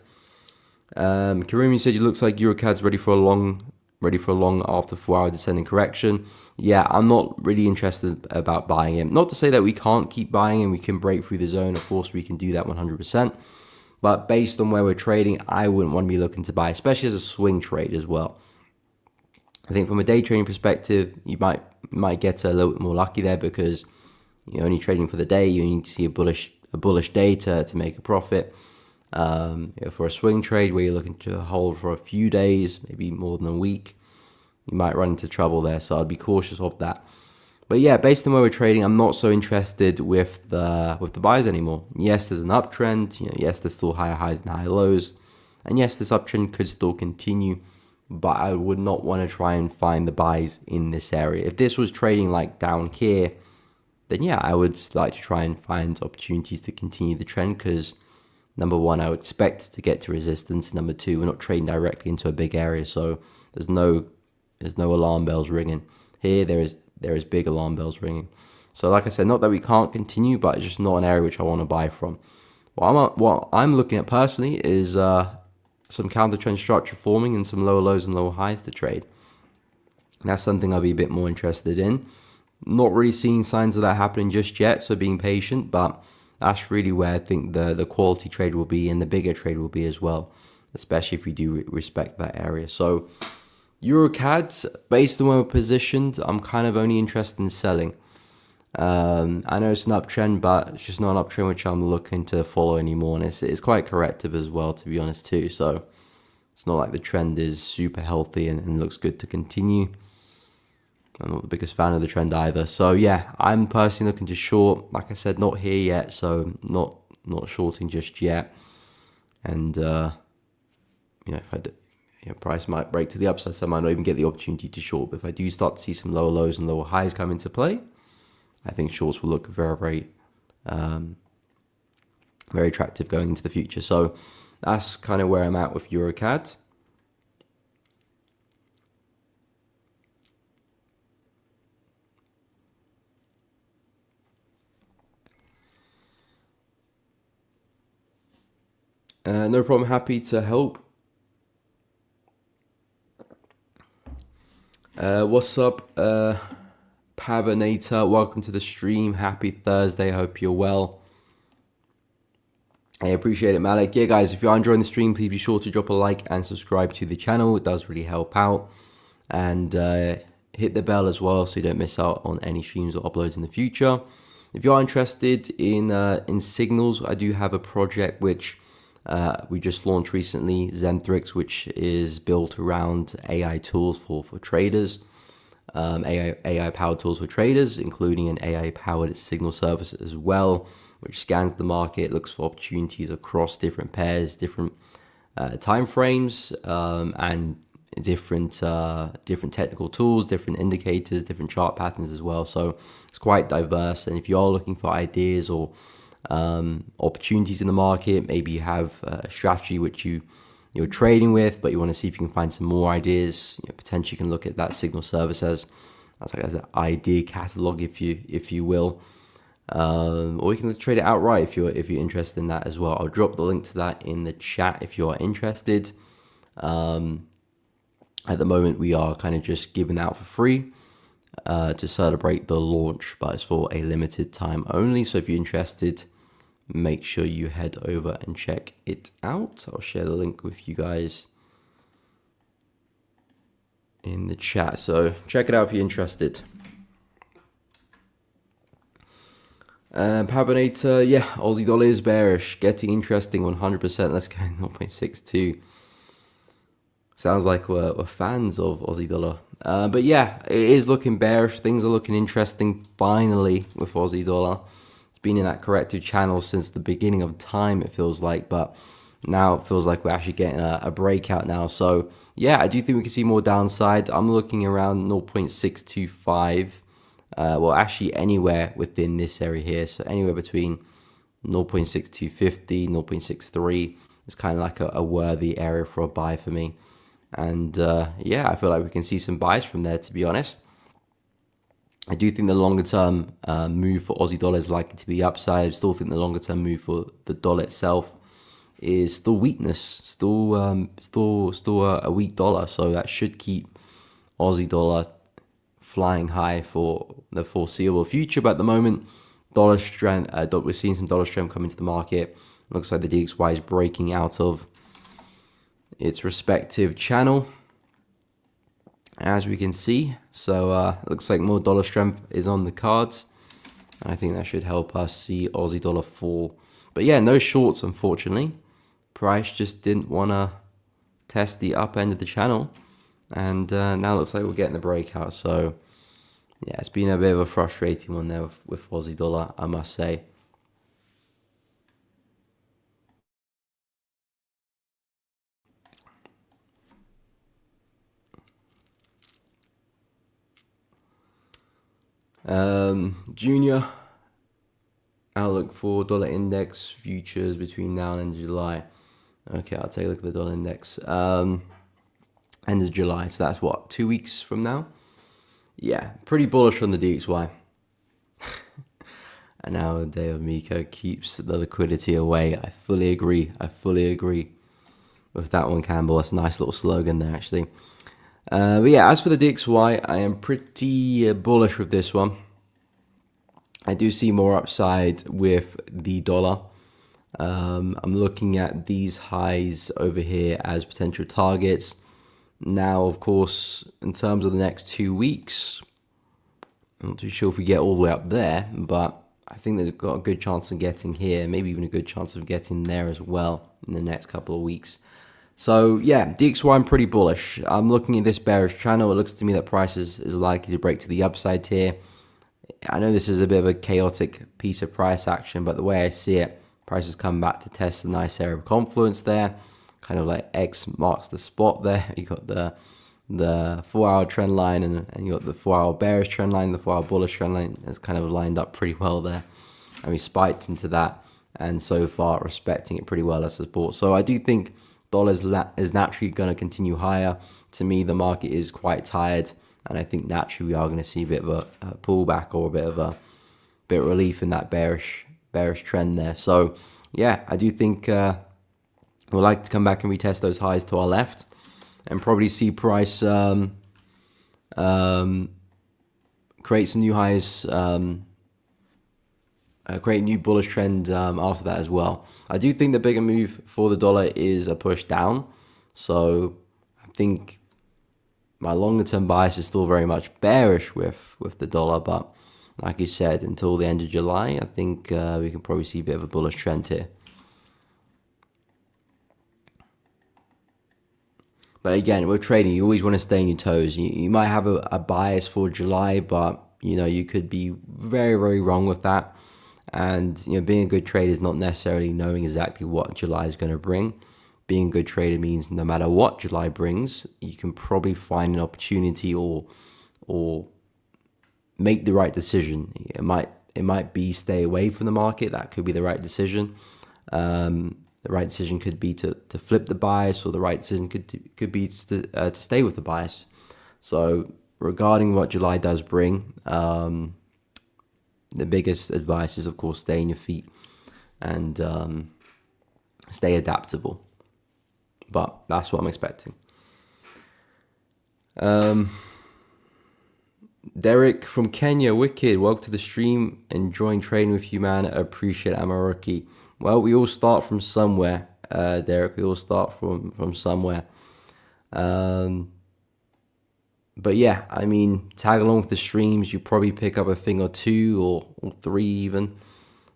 Karimi said it looks like EuroCAD's ready for a long after 4-hour descending correction. Yeah, I'm not really interested about buying it. Not to say that we can't keep buying and we can break through the zone. Of course, we can do that 100%. But based on where we're trading, I wouldn't want to be looking to buy, especially as a swing trade as well. I think from a day trading perspective, you might get a little bit more lucky there because you're only trading for the day. You need to see a bullish day to make a profit. For a swing trade where you're looking to hold for a few days, maybe more than a week, you might run into trouble there. So I'd be cautious of that. But yeah, based on where we're trading, I'm not so interested with the buys anymore. Yes, there's an uptrend. Yes, there's still higher highs and higher lows, and yes, this uptrend could still continue. But I would not want to try and find the buys in this area. If this was trading like down here, then yeah, I would like to try and find opportunities to continue the trend because number one, I would expect to get to resistance. Number two, we're not trading directly into a big area, so there's no alarm bells ringing. Here, there is big alarm bells ringing. So like I said, not that we can't continue, but it's just not an area which I want to buy from. What I'm looking at personally is some counter trend structure forming and some lower lows and lower highs to trade. That's something I'll be a bit more interested in. Not really seeing signs of that happening just yet, so being patient, but that's really where I think the quality trade will be and the bigger trade will be as well, especially if we do respect that area. So EuroCAD, based on where we're positioned, I'm kind of only interested in selling. I know it's an uptrend, but it's just not an uptrend which I'm looking to follow anymore. And it's quite corrective as well, to be honest, too. So it's not like the trend is super healthy and looks good to continue. I'm not the biggest fan of the trend either. So yeah, I'm personally looking to short. Like I said, not here yet, so not shorting just yet. And if I do, price might break to the upside, so I might not even get the opportunity to short. But if I do start to see some lower lows and lower highs come into play, I think shorts will look very, very, very attractive going into the future. So that's kind of where I'm at with EuroCAD. No problem. Happy to help. What's up, Pavanator? Welcome to the stream. Happy Thursday. Hope you're well. I appreciate it, Malik. Yeah, guys, if you are enjoying the stream, please be sure to drop a like and subscribe to the channel. It does really help out. And hit the bell as well so you don't miss out on any streams or uploads in the future. If you are interested in signals, I do have a project which we just launched recently, Zentrix, which is built around AI tools for traders, AI powered tools for traders, including an AI powered signal service as well, which scans the market, looks for opportunities across different pairs, different time frames, and different technical tools, different indicators, different chart patterns as well. So it's quite diverse. And if you are looking for ideas or opportunities in the market, maybe you have a strategy which you're trading with, but you want to see if you can find some more ideas, potentially you can look at that signal service as an idea catalog, if you will. Or you can trade it outright if you're interested in that as well. I'll drop the link to that in the chat if you are interested. At the moment, we are kind of just giving out for free to celebrate the launch, but it's for a limited time only. So if you're interested, make sure you head over and check it out. I'll share the link with you guys in the chat. So check it out if you're interested. Pavinator, yeah, Aussie dollar is bearish, getting interesting 100%. Let's go 0.62. Sounds like we're fans of Aussie dollar. But yeah, it is looking bearish. Things are looking interesting finally with Aussie dollar. It's been in that corrective channel since the beginning of time, it feels like. But now it feels like we're actually getting a breakout now. So yeah, I do think we can see more downside. I'm looking around 0.625. Well, actually anywhere within this area here. So anywhere between 0.6250, 0.63 is kind of like a worthy area for a buy for me. And yeah, I feel like we can see some buys from there, to be honest. I do think the longer term move for Aussie dollar is likely to be upside. I still think the longer term move for the dollar itself is still weakness, still a weak dollar. So that should keep Aussie dollar flying high for the foreseeable future. But at the moment, dollar strength, we're seeing some dollar strength come into the market. Looks like the DXY is breaking out of its respective channel, as we can see. So looks like more dollar strength is on the cards, and I think that should help us see Aussie dollar fall. But yeah, no shorts, unfortunately. Price just didn't want to test the up end of the channel, and now looks like we're getting the breakout. So yeah, it's been a bit of a frustrating one there with Aussie dollar, I must say. Junior outlook for dollar index futures between now and end of July. Okay, I'll take a look at the dollar index. End of July, so that's what, 2 weeks from now? Yeah, pretty bullish on the DXY. And now a day of Miko keeps the liquidity away. I fully agree. With that one, Campbell. That's a nice little slogan there, actually. But yeah, as for the DXY, I am pretty bullish with this one. I do see more upside with the dollar. I'm looking at these highs over here as potential targets. Now, of course, in terms of the next 2 weeks, I'm not too sure if we get all the way up there, but I think they've got a good chance of getting here, maybe even a good chance of getting there as well in the next couple of weeks. So yeah, DXY, I'm pretty bullish. I'm looking at this bearish channel. It looks to me that price is likely to break to the upside here. I know this is a bit of a chaotic piece of price action, but the way I see it, price has come back to test a nice area of confluence there. Kind of like X marks the spot there. You got the 4-hour trend line and you got the 4-hour bearish trend line, the 4-hour bullish trend line. It's kind of lined up pretty well there. And we spiked into that, and so far respecting it pretty well as support. So I do think dollar is naturally going to continue higher. To me, the market is quite tired, and I think naturally we are going to see a bit of a pullback or a bit of relief in that bearish trend there. So yeah, I do think we'll like to come back and retest those highs to our left, and probably see price create some new highs, create a new bullish trend after that as well. I do think the bigger move for the dollar is a push down. So I think my longer term bias is still very much bearish with the dollar, but like you said, until the end of July, I think we can probably see a bit of a bullish trend here. But again, with trading, you always want to stay on your toes. You might have a bias for July, but you could be very, very wrong with that. And being a good trader is not necessarily knowing exactly what July is going to bring. Being a good trader means no matter what July brings, you can probably find an opportunity or make the right decision. It might be stay away from the market. That could be the right decision. The right decision could be to flip the bias, or the right decision could be to stay with the bias. So regarding what July does bring, the biggest advice is, of course, stay on your feet and stay adaptable. But that's what I'm expecting. Derek from Kenya, wicked. Welcome to the stream. Enjoying trading with you, man. I appreciate it. I'm a rookie. Well, we all start from somewhere, Derek. We all start from somewhere. But yeah, I mean, tag along with the streams. You probably pick up a thing or two or three even.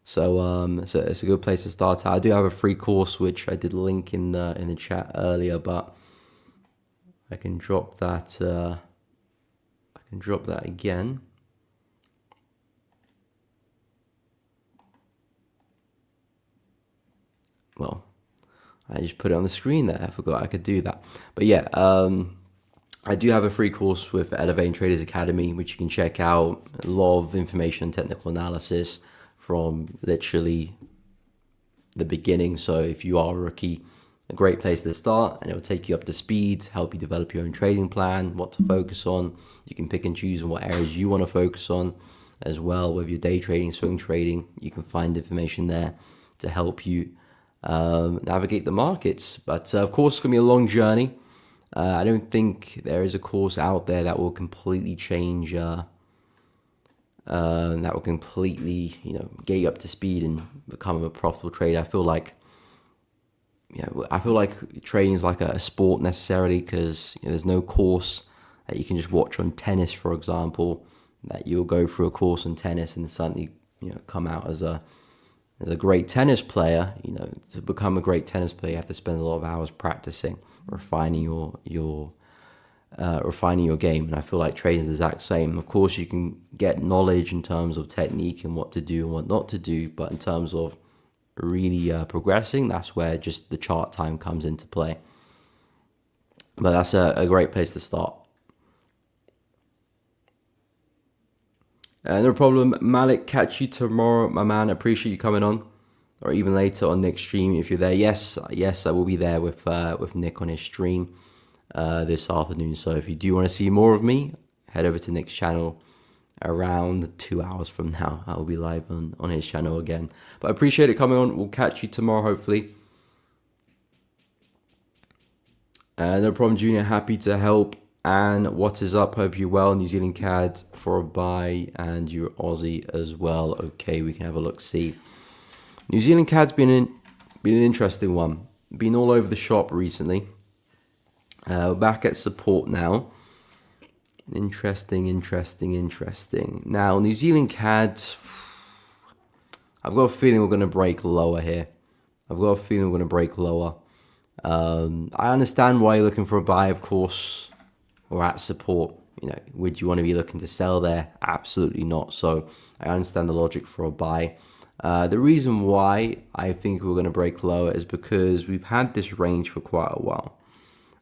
So it's a good place to start. I do have a free course which I did link in the chat earlier, but I can drop that. I can drop that again. Well, I just put it on the screen there. I forgot I could do that. But yeah, I do have a free course with Elevating Traders Academy, which you can check out. A lot of information and technical analysis from literally the beginning. So if you are a rookie, a great place to start, and it will take you up to speed, help you develop your own trading plan, what to focus on. You can pick and choose on what areas you want to focus on as well. With your day trading, swing trading, you can find information there to help you navigate the markets. But of course, it's going to be a long journey. I don't think there is a course out there that will completely change, that will completely, get you up to speed and become a profitable trader. I feel like trading is like a sport necessarily, because there's no course that you can just watch on tennis, for example, that you'll go through a course on tennis and suddenly come out as a great tennis player. To become a great tennis player, you have to spend a lot of hours practicing, refining your game. And I feel like trading is the exact same. Of course, you can get knowledge in terms of technique and what to do and what not to do, but in terms of really progressing, that's where just the chart time comes into play. But that's a great place to start. No problem, Malik. Catch you tomorrow, my man. Appreciate you coming on, or even later on Nick's stream if you're there. Yes, I will be there with Nick on his stream this afternoon. So if you do want to see more of me, head over to Nick's channel. Around 2 hours from now, I'll be live on his channel again. But I appreciate it coming on. We'll catch you tomorrow, hopefully. No problem, Junior. Happy to help. And what is up? Hope you're well. New Zealand CAD for a buy, and you're Aussie as well. Okay, we can have a look. See, New Zealand CAD's been an interesting one. Been all over the shop recently. We're back at support now. Interesting. Now, New Zealand CAD, I've got a feeling we're going to break lower here. I understand why you're looking for a buy, of course, or at support. Would you want to be looking to sell there? Absolutely not. So I understand the logic for a buy. The reason why I think we're going to break lower is because we've had this range for quite a while.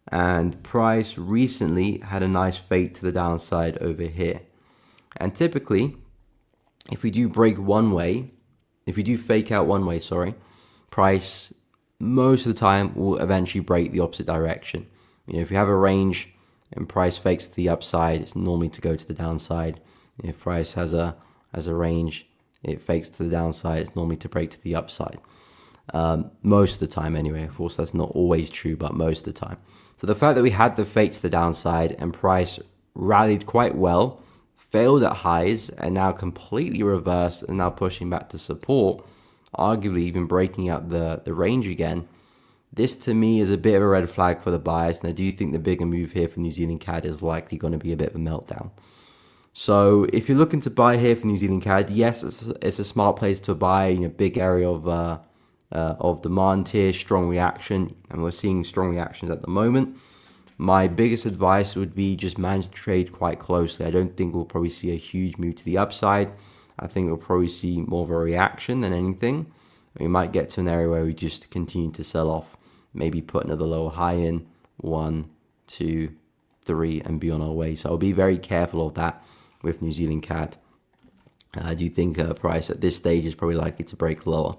And price recently had a nice fade to the downside over here. And typically, if we do fake out one way, price most of the time will eventually break the opposite direction. If you have a range and price fakes to the upside, it's normally to go to the downside. If price has a range, it fakes to the downside, it's normally to break to the upside. Most of the time anyway. Of course, that's not always true, but most of the time. So the fact that we had the fake to the downside and price rallied quite well, failed at highs, and now completely reversed and now pushing back to support, arguably even breaking out the range again, This to me is a bit of a red flag for the buyers, and I do think the bigger move here for New Zealand CAD is likely going to be a bit of a meltdown. So if you're looking to buy here for New Zealand CAD, yes, it's a smart place to buy. Big area of demand here, strong reaction, and we're seeing strong reactions at the moment. My biggest advice would be just manage the trade quite closely. I don't think we'll probably see a huge move to the upside. I think we'll probably see more of a reaction than anything. We might get to an area where we just continue to sell off, maybe put another lower high in, 1, 2, 3, and be on our way. So I'll be very careful of that with New Zealand CAD. I do think price at this stage is probably likely to break lower.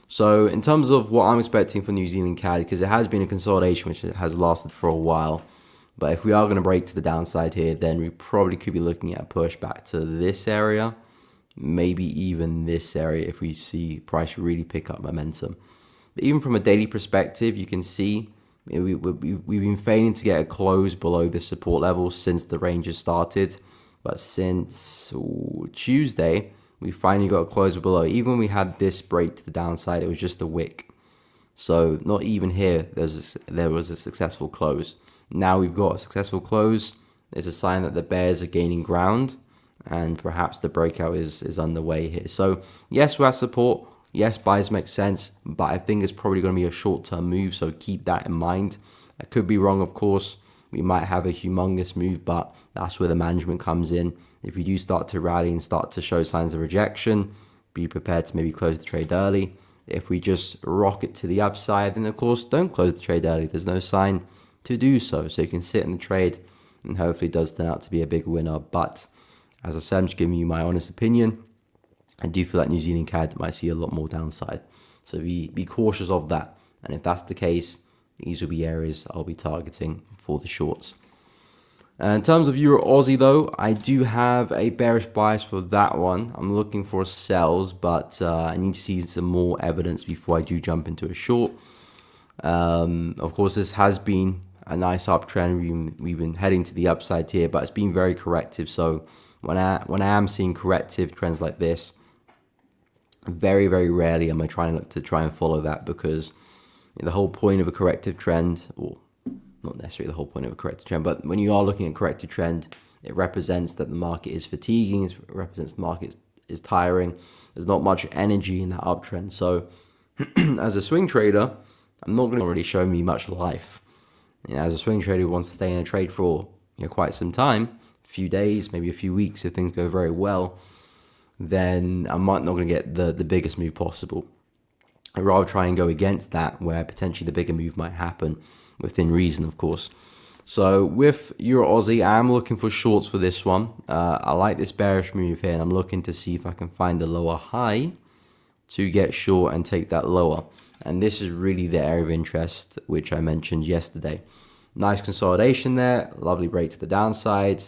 So in terms of what I'm expecting for New Zealand CAD, because it has been a consolidation which has lasted for a while, but if we are going to break to the downside here, then we probably could be looking at a push back to this area, maybe even this area if we see price really pick up momentum. But even from a daily perspective, you can see we've been failing to get a close below this support level since the range has started. But since Tuesday, we finally got a close below. Even when we had this break to the downside, it was just a wick. So not even here there was a successful close. Now we've got a successful close. It's a sign that the bears are gaining ground, and perhaps the breakout is underway here. So yes, we're at support. Yes, buys make sense, but I think it's probably going to be a short-term move, so keep that in mind. I could be wrong, of course. We might have a humongous move, but that's where the management comes in. If you do start to rally and start to show signs of rejection, be prepared to maybe close the trade early. If we just rocket to the upside, then of course don't close the trade early. There's no sign to do so. So you can sit in the trade, and hopefully it does turn out to be a big winner. But as I said, I'm just giving you my honest opinion. I do feel like New Zealand CAD might see a lot more downside. So be cautious of that. And if that's the case, these will be areas I'll be targeting for the shorts. In terms of Euro Aussie though, I do have a bearish bias for that one. I'm looking for sells, but I need to see some more evidence before I do jump into a short. Of course, this has been a nice uptrend. We've been heading to the upside here, but it's been very corrective. So when I am seeing corrective trends like this, very, very rarely am I trying to follow that, because the whole point of a corrective trend, or not necessarily the whole point of a corrective trend, but when you are looking at corrective trend, it represents that the market is fatiguing, it represents the market is tiring. There's not much energy in that uptrend. So as a swing trader, I'm not going to really show me much life. As a swing trader who wants to stay in a trade for quite some time, a few days, maybe a few weeks, if things go very well, then I'm not going to get the biggest move possible. I'd rather try and go against that, where potentially the bigger move might happen, within reason, of course. So with Euro Aussie, I'm looking for shorts for this one. I like this bearish move here, and I'm looking to see if I can find the lower high to get short and take that lower. And this is really the area of interest, which I mentioned yesterday. Nice consolidation there, lovely break to the downside,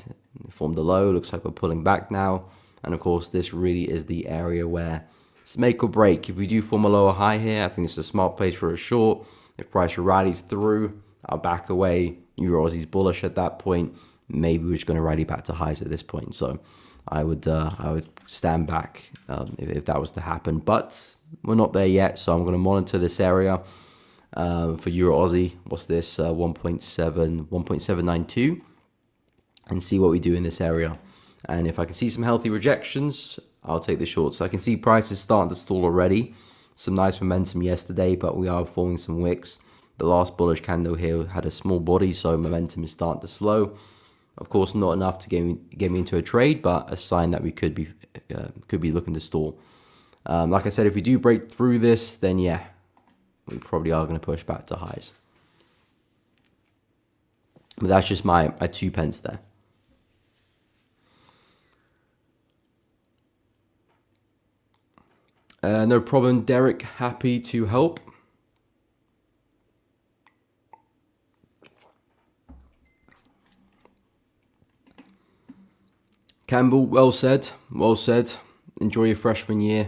formed a low, looks like we're pulling back now. And of course, this really is the area where it's make or break. If we do form a lower high here, I think it's a smart place for a short. If price rallies through, I'll back away. Euro Aussie's bullish at that point. Maybe we're just going to rally back to highs at this point. So I would stand back if that was to happen. But we're not there yet, so I'm going to monitor this area for Euro Aussie. What's this? 1.792, and see what we do in this area. And if I can see some healthy rejections, I'll take the short. So I can see prices starting to stall already. Some nice momentum yesterday, but we are forming some wicks. The last bullish candle here had a small body, so momentum is starting to slow. Of course, not enough to get me into a trade, but a sign that we could be looking to stall. Like I said, if we do break through this, then yeah, we probably are going to push back to highs. But that's just my 2 pence there. No problem, Derek. Happy to help. Campbell, well said. Well said. Enjoy your freshman year.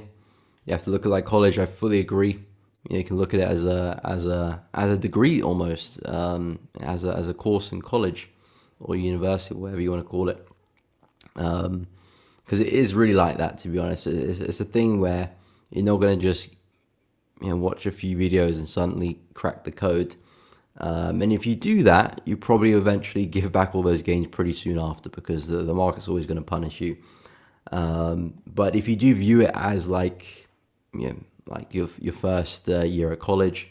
You have to look at it like college. I fully agree. You can look at it as a degree almost, as a course in college or university, whatever you want to call it. Because it is really like that, to be honest. It's a thing where you're not going to just watch a few videos and suddenly crack the code. And if you do that, you probably eventually give back all those gains pretty soon after, because the market's always going to punish you. But if you do view it as like your first year at college,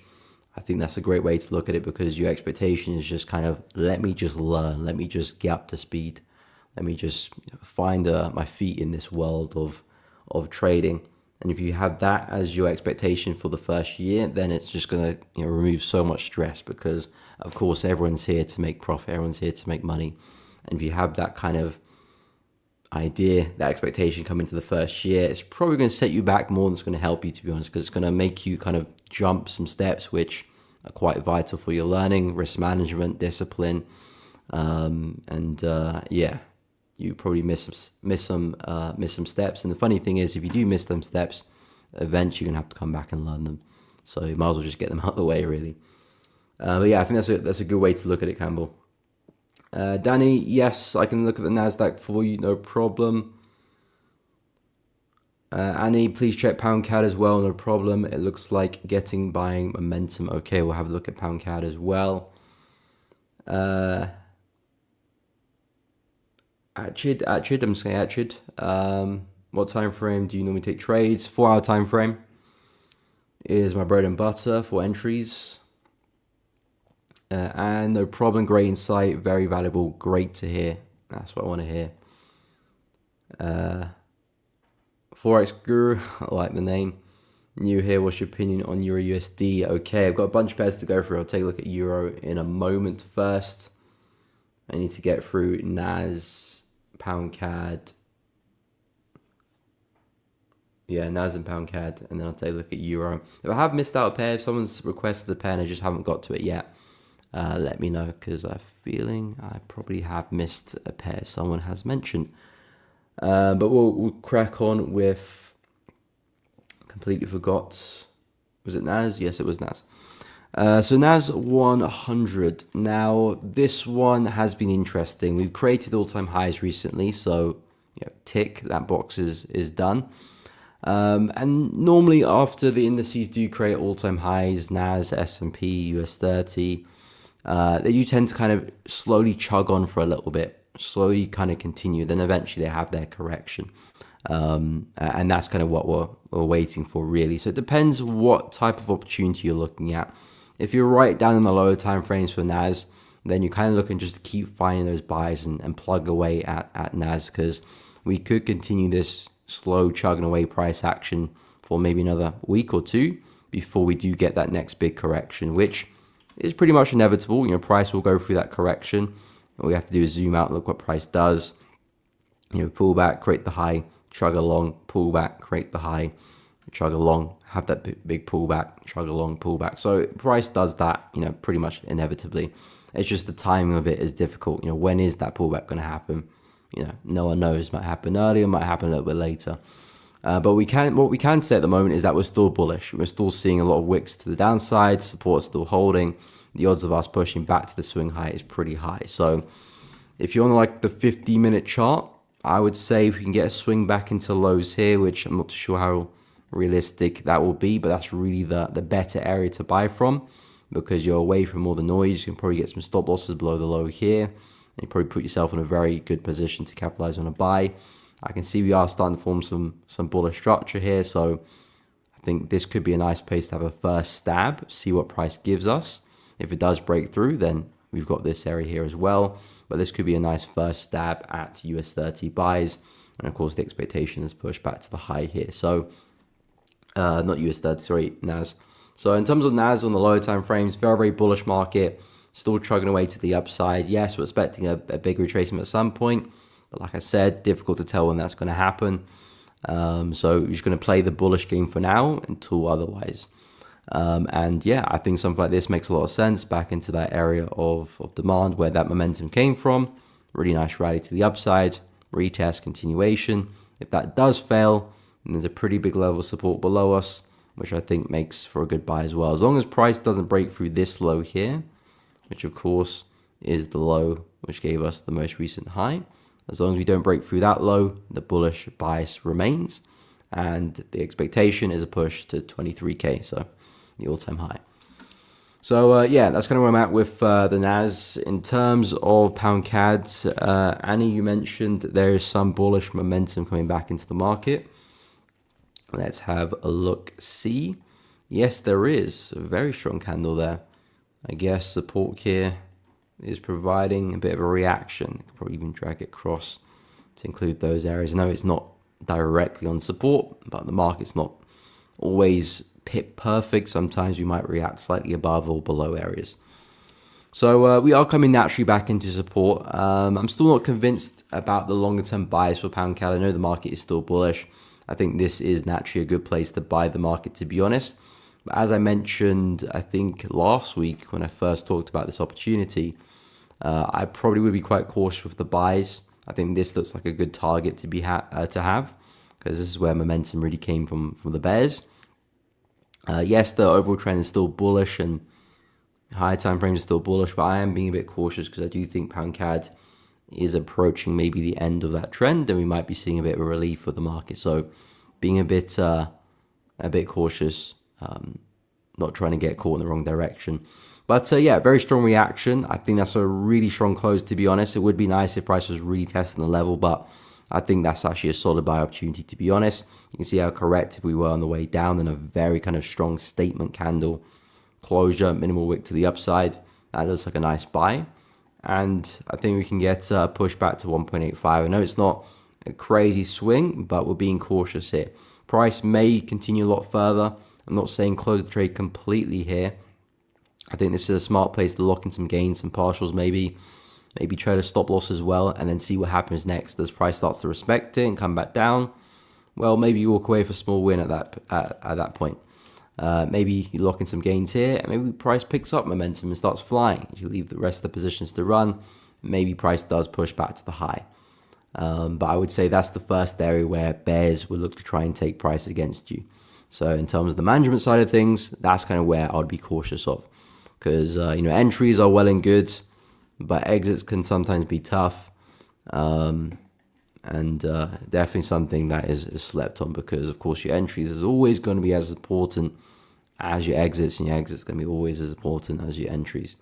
I think that's a great way to look at it, because your expectation is just kind of, let me just learn, let me just get up to speed, let me just find my feet in this world of trading. And if you have that as your expectation for the first year, then it's just going to remove so much stress, because of course everyone's here to make profit, everyone's here to make money. And if you have that kind of idea, that expectation coming to the first year, it's probably going to set you back more than it's going to help you, to be honest, because it's going to make you kind of jump some steps which are quite vital for your learning, risk management, discipline, you probably miss some steps. And the funny thing is, if you do miss them steps, eventually you're gonna have to come back and learn them. So you might as well just get them out of the way, really. But yeah, I think that's a good way to look at it, Campbell. Danny, yes, I can look at the Nasdaq for you, no problem. Annie, please check pound CAD as well, no problem. It looks like getting buying momentum. Okay, we'll have a look at pound CAD as well. Achid, I'm just saying Achid. What time frame do you normally take trades? 4-hour time frame is my bread and butter for entries. And no problem, great insight, very valuable, great to hear. That's what I want to hear. Forex Guru, I like the name. New here, what's your opinion on Euro USD? Okay, I've got a bunch of pairs to go through. I'll take a look at Euro in a moment first. I need to get through NAS, pound CAD. Yeah, NAS and pound CAD, and then I'll take a look at Euro. If I have missed out a pair, if someone's requested a pair and I just haven't got to it yet, let me know, because I'm feeling I probably have missed a pair someone has mentioned. But we'll crack on with, completely forgot, was it NAS? Yes, it was NAS. So NAS 100. Now, this one has been interesting. We've created all-time highs recently, so tick, that box is done. And normally after the indices do create all-time highs, NAS, S&P, US 30, they do tend to kind of slowly chug on for a little bit, slowly kind of continue, then eventually they have their correction. And that's kind of what we're waiting for, really. So it depends what type of opportunity you're looking at. If you're right down in the lower time frames for NAS, then you're kind of looking just to keep finding those buys and plug away at NAS, because we could continue this slow chugging away price action for maybe another week or two before we do get that next big correction, which is pretty much inevitable. Price will go through that correction. All we have to do is zoom out, look what price does. Pull back, create the high, chug along, pull back, create the high, chug along, have that big pullback, chug along, pullback. So price does that, pretty much inevitably. It's just the timing of it is difficult. When is that pullback going to happen? No one knows. It might happen earlier, might happen a little bit later. But what we can say at the moment is that we're still bullish. We're still seeing a lot of wicks to the downside, support still holding. The odds of us pushing back to the swing high is pretty high. So if you're on like the 50-minute chart, I would say if we can get a swing back into lows here, which I'm not too sure how realistic that will be, but that's really the better area to buy from, because you're away from all the noise. You can probably get some stop losses below the low here, and you probably put yourself in a very good position to capitalize on a buy. I can see we are starting to form some bullish structure here, so I think this could be a nice place to have a first stab, see what price gives us. If it does break through, then we've got this area here as well, but this could be a nice first stab at US 30 buys, and of course the expectation is pushed back to the high here. So not US 30, sorry, NAS. So in terms of NAS on the lower time frames, very, very bullish market, still chugging away to the upside. Yes, we're expecting a big retracement at some point, but like I said, difficult to tell when that's going to happen. So you're just going to play the bullish game for now until otherwise. And yeah, I think something like this makes a lot of sense back into that area of demand where that momentum came from. Really nice rally to the upside, retest, continuation. If that does fail, then there's a pretty big level of support below us, which I think makes for a good buy as well. As long as price doesn't break through this low here, which of course is the low which gave us the most recent high. As long as we don't break through that low, the bullish bias remains, and the expectation is a push to 23k. So the all-time high. So yeah, that's kind of where I'm at with the NAS. In terms of pound CAD, Annie, you mentioned there is some bullish momentum coming back into the market. Let's have a look. See, yes, there is a very strong candle there. I guess support here is providing a bit of a reaction. Could probably even drag it across to include those areas. I know it's not directly on support, but the market's not always pit perfect. Sometimes we might react slightly above or below areas. So we are coming naturally back into support. I'm still not convinced about the longer term bias for pound CAD. I know the market is still bullish. I think this is naturally a good place to buy the market, to be honest. But as I mentioned, I think last week when I first talked about this opportunity, I probably would be quite cautious with the buys. I think this looks like a good target to be to have, because this is where momentum really came from the bears. Yes, the overall trend is still bullish and higher time frames are still bullish, but I am being a bit cautious because I do think pound CAD is approaching maybe the end of that trend, and we might be seeing a bit of a relief for the market. So being a bit cautious, not trying to get caught in the wrong direction. But yeah, very strong reaction. I think that's a really strong close, to be honest. It would be nice if price was really testing the level, but I think that's actually a solid buy opportunity, to be honest. You can see how corrective we were on the way down, and a very kind of strong statement candle closure, minimal wick to the upside. That looks like a nice buy. And I think we can get a push back to 1.85. I know it's not a crazy swing, but we're being cautious here. Price may continue a lot further. I'm not saying close the trade completely here. I think this is a smart place to lock in some gains, some partials maybe try to stop loss as well, and then see what happens next. As price starts to respect it and come back down, well, maybe you walk away with a small win at that point. Maybe you lock in some gains here, and maybe price picks up momentum and starts flying. You leave the rest of the positions to run. Maybe price does push back to the high. But I would say that's the first area where bears would look to try and take price against you. So in terms of the management side of things, that's kind of where I'd be cautious of, because entries are well and good, but exits can sometimes be tough, and definitely something that is slept on, because of course your entries is always going to be as important as your exits, and your exits going to be always as important as your entries.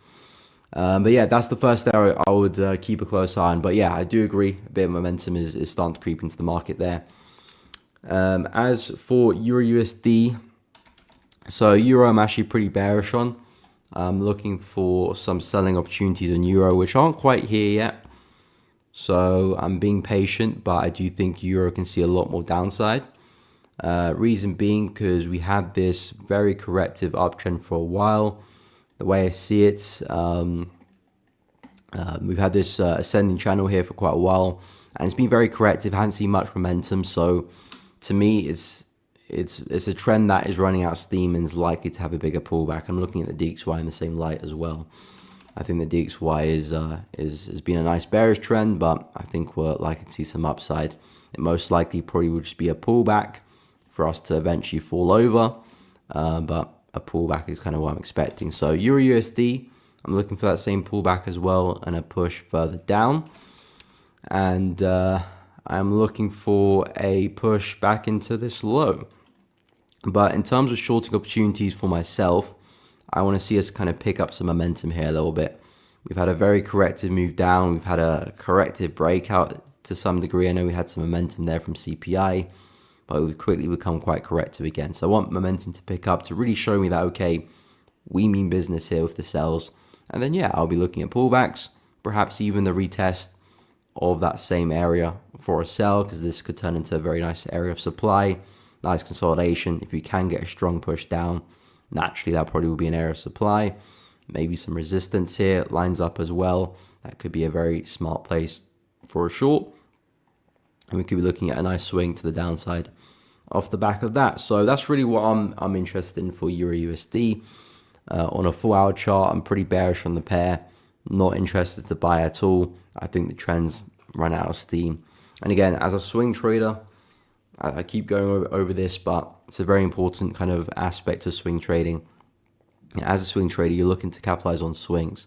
But yeah, that's the first area I would keep a close eye on. But yeah, I do agree, a bit of momentum is starting to creep into the market there. As for Euro USD, so Euro I'm actually pretty bearish on. I'm looking for some selling opportunities on Euro, which aren't quite here yet. So I'm being patient, but I do think Euro can see a lot more downside. Reason being because we had this very corrective uptrend for a while. The way I see it, we've had this ascending channel here for quite a while, and it's been very corrective. I haven't seen much momentum, so to me, it's a trend that is running out of steam and is likely to have a bigger pullback. I'm looking at the DXY in the same light as well. I think the DXY has been a nice bearish trend, but I think we're likely to see some upside. It most likely probably would just be a pullback for us to eventually fall over, but a pullback is kind of what I'm expecting. So Euro USD, I'm looking for that same pullback as well, and a push further down. And I'm looking for a push back into this low. But in terms of shorting opportunities for myself, I want to see us kind of pick up some momentum here a little bit. We've had a very corrective move down. We've had a corrective breakout to some degree. I know we had some momentum there from CPI, but we've quickly become quite corrective again. So I want momentum to pick up to really show me that, okay, we mean business here with the sells. And then, yeah, I'll be looking at pullbacks, perhaps even the retest of that same area for a sell, because this could turn into a very nice area of supply, nice consolidation. If you can get a strong push down, naturally that probably will be an area of supply. Maybe some resistance here lines up as well. That could be a very smart place for a short, and we could be looking at a nice swing to the downside off the back of that. So that's really what I'm interested in for Euro USD. On a 4-hour chart, I'm pretty bearish on the pair. Not interested to buy at all. I think the trends run out of steam. And again, as a swing trader, I keep going over this, but it's a very important kind of aspect of swing trading. As a swing trader, you're looking to capitalize on swings.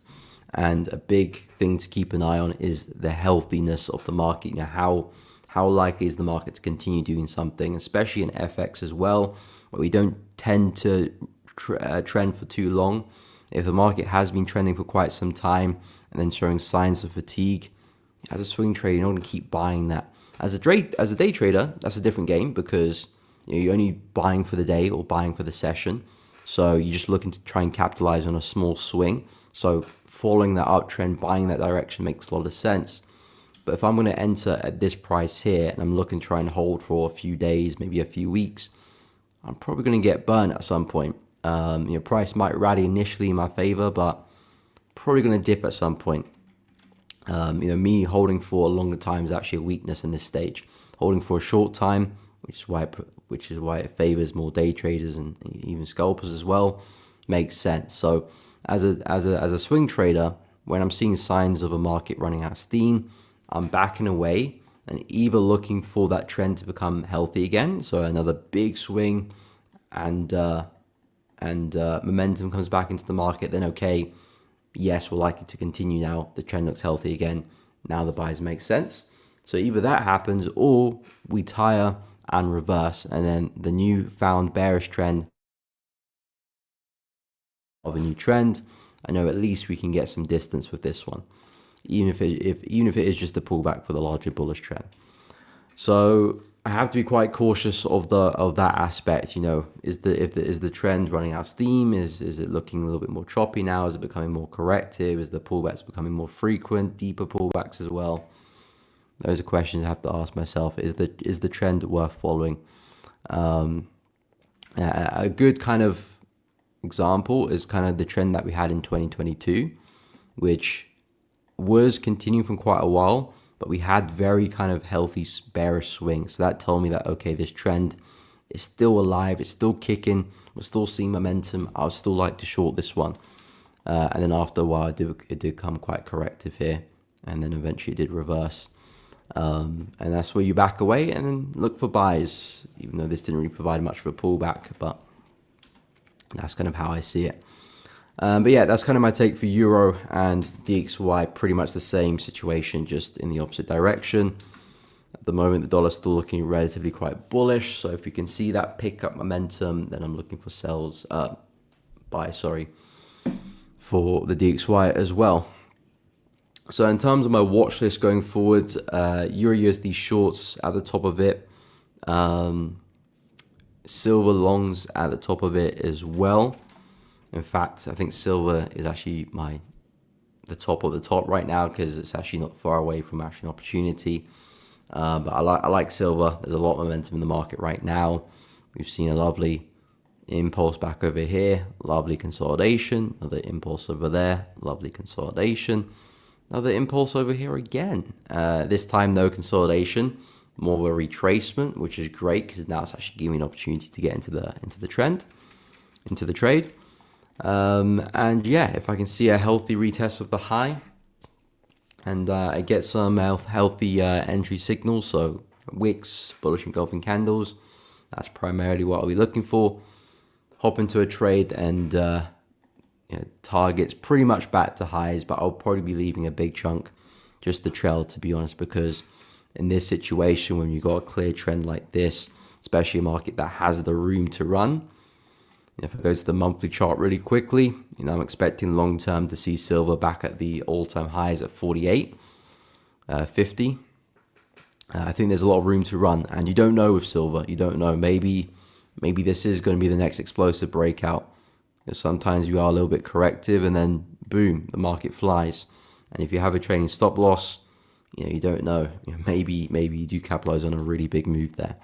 And a big thing to keep an eye on is the healthiness of the market. You know, how likely is the market to continue doing something, especially in FX as well, where we don't tend to trend for too long. If the market has been trending for quite some time and then showing signs of fatigue, as a swing trader, you're not going to keep buying that. As a day trader, that's a different game because you're only buying for the day or buying for the session. So you're just looking to try and capitalize on a small swing. So following that uptrend, buying that direction makes a lot of sense. But if I'm going to enter at this price here and I'm looking to try and hold for a few days, maybe a few weeks, I'm probably going to get burned at some point. Price might rally initially in my favor, but probably going to dip at some point. Me holding for a longer time is actually a weakness in this stage. Holding for a short time, which is why it favors more day traders and even scalpers as well, makes sense. So as a swing trader, when I'm seeing signs of a market running out of steam, I'm backing away and either looking for that trend to become healthy again, so another big swing and momentum comes back into the market, then okay, yes, we're likely to continue now. The trend looks healthy again. Now the buys make sense. So either that happens or we tire and reverse, and then the new found bearish trend of a new trend. I know at least we can get some distance with this one, even if it is just a pullback for the larger bullish trend. So I have to be quite cautious of that aspect. Is the trend running out of steam? Is it looking a little bit more choppy now? Is it becoming more corrective? Is the pullbacks becoming more frequent, deeper pullbacks as well? Those are questions I have to ask myself. Is the trend worth following? A good kind of example is kind of the trend that we had in 2022, which was continuing from quite a while, but we had very kind of healthy bearish swings. So that told me that, okay, this trend is still alive, it's still kicking, we're still seeing momentum. I would still like to short this one. And then after a while, it did come quite corrective here, and then eventually it did reverse. And that's where you back away and then look for buys, even though this didn't really provide much of a pullback, but that's kind of how I see it. But yeah, that's kind of my take for Euro and DXY. Pretty much the same situation, just in the opposite direction. At the moment, the dollar's still looking relatively quite bullish. So if we can see that pick up momentum, then I'm looking for for the DXY as well. So in terms of my watch list going forward, Euro USD shorts at the top of it. Silver longs at the top of it as well. In fact, I think silver is actually the top of the top right now because it's actually not far away from actually an opportunity. But I like silver. There's a lot of momentum in the market right now. We've seen a lovely impulse back over here, lovely consolidation, another impulse over there, lovely consolidation, another impulse over here again. This time no consolidation, more of a retracement, which is great because now it's actually giving me an opportunity to get into the trend, into the trade. And yeah, if I can see a healthy retest of the high and I get some healthy entry signals, so wicks, bullish engulfing candles, that's primarily what I'll be looking for. Hop into a trade and targets pretty much back to highs, but I'll probably be leaving a big chunk just to trail, to be honest, because in this situation, when you've got a clear trend like this, especially a market that has the room to run, if I go to the monthly chart really quickly, I'm expecting long term to see silver back at the all-time highs at 48.50. I think there's a lot of room to run, and you don't know with silver. You don't know. Maybe this is going to be the next explosive breakout. Sometimes you are a little bit corrective, and then boom, the market flies. And if you have a trading stop loss, you don't know. Maybe you do capitalize on a really big move there.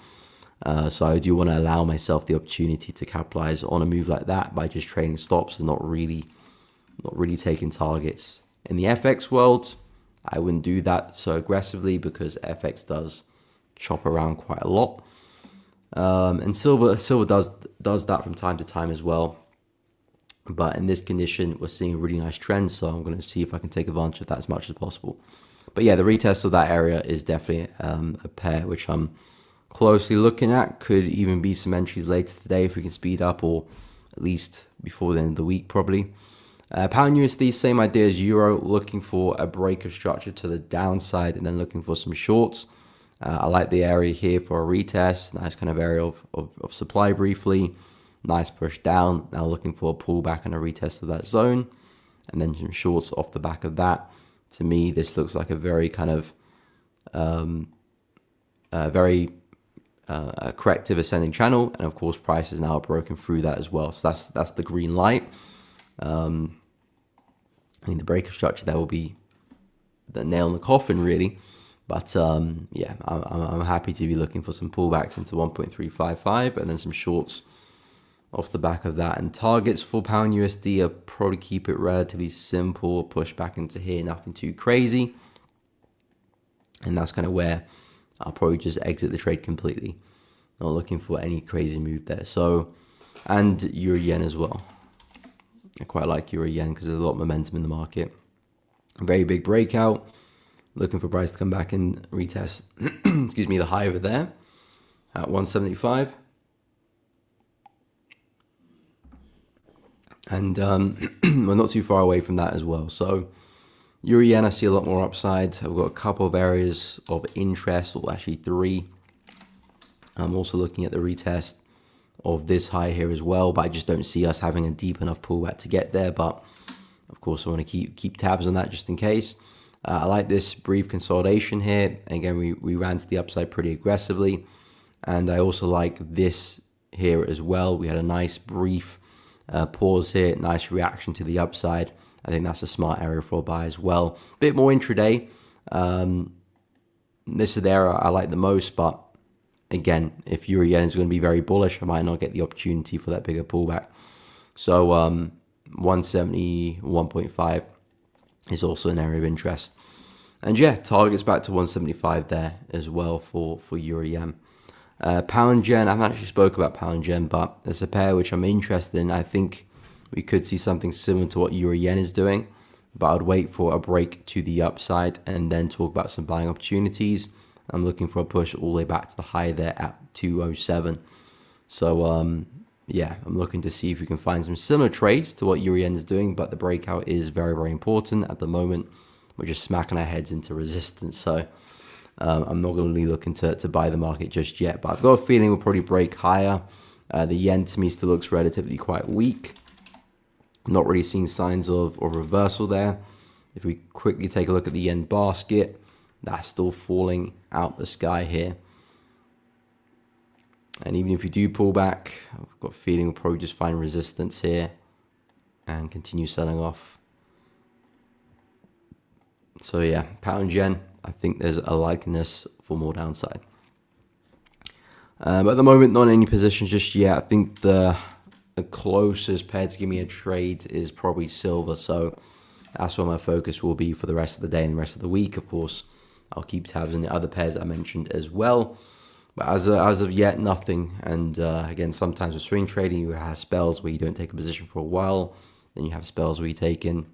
So I do want to allow myself the opportunity to capitalize on a move like that by just trading stops and not really taking targets. In the FX world, I wouldn't do that so aggressively because FX does chop around quite a lot. And silver does that from time to time as well. But in this condition, we're seeing a really nice trend, so I'm going to see if I can take advantage of that as much as possible. But yeah, the retest of that area is definitely a pair which I'm closely looking at. Could even be some entries later today if we can speed up, or at least before the end of the week probably. Pound USD, same idea as Euro, looking for a break of structure to the downside and then looking for some shorts. I like the area here for a retest, nice kind of area of supply briefly. Nice push down. Now looking for a pullback and a retest of that zone. And then some shorts off the back of that. To me, this looks like a very kind of corrective ascending channel. And of course, price is now broken through that as well. So that's the green light. I mean, the break of structure there will be the nail in the coffin, really. But yeah, I'm happy to be looking for some pullbacks into 1.355 and then some shorts off the back of that. And targets for pound USD, I'll probably keep it relatively simple, push back into here, nothing too crazy. And that's kind of where I'll probably just exit the trade completely. Not looking for any crazy move there. So, and Euro Yen as well. I quite like Euro Yen because there's a lot of momentum in the market. A very big breakout. Looking for price to come back and retest, excuse me, the high over there at 175. And we're not too far away from that as well. So Euro Yen, I see a lot more upside. I've got a couple of areas of interest, or actually 3. I'm also looking at the retest of this high here as well, but I just don't see us having a deep enough pullback to get there. But of course, I want to keep tabs on that just in case. I like this brief consolidation here. Again, we ran to the upside pretty aggressively. And I also like this here as well. We had a nice brief pause here, nice reaction to the upside. I think that's a smart area for a buy as well. Bit more intraday. This is the area I like the most, but again, if Euro Yen is going to be very bullish, I might not get the opportunity for that bigger pullback. So 171.5 is also an area of interest. And yeah, targets back to 175 there as well for Euro Yen. Pound Yen, I haven't actually spoke about Pound Yen, but there's a pair which I'm interested in. I think we could see something similar to what Euro Yen is doing, but I'd wait for a break to the upside and then talk about some buying opportunities. I'm looking for a push all the way back to the high there at 207. So yeah, I'm looking to see if we can find some similar trades to what Euro Yen is doing, but the breakout is very, very important at the moment. We're just smacking our heads into resistance. So I'm not going to be looking to buy the market just yet, but I've got a feeling we'll probably break higher. The yen to me still looks relatively quite weak. Not really seeing signs of reversal there. If we quickly take a look at the yen basket, that's still falling out the sky here. And even if you do pull back, I've got a feeling we'll probably just find resistance here and continue selling off. So yeah, pound yen, I think there's a likeness for more downside. But at the moment, not in any positions just yet. I think the closest pair to give me a trade is probably silver. So that's where my focus will be for the rest of the day and the rest of the week. Of course, I'll keep tabs on the other pairs I mentioned as well. But as of yet, nothing. And again, sometimes with swing trading, you have spells where you don't take a position for a while. Then you have spells where you take in,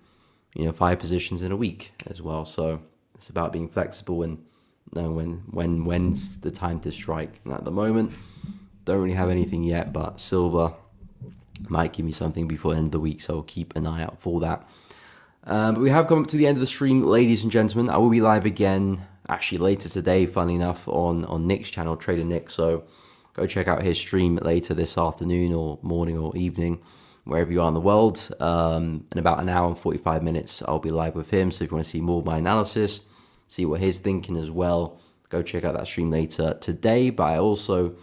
5 positions in a week as well. So it's about being flexible and knowing when's the time to strike. And at the moment, don't really have anything yet, but silver might give me something before the end of the week. So I'll keep an eye out for that. But we have come up to the end of the stream, ladies and gentlemen. I will be live again, actually later today, funnily enough, on Nick's channel, Trader Nick. So go check out his stream later this afternoon or morning or evening, wherever you are in the world. In about an hour and 45 minutes, I'll be live with him. So if you want to see more of my analysis, see what he's thinking as well, go check out that stream later today. But I also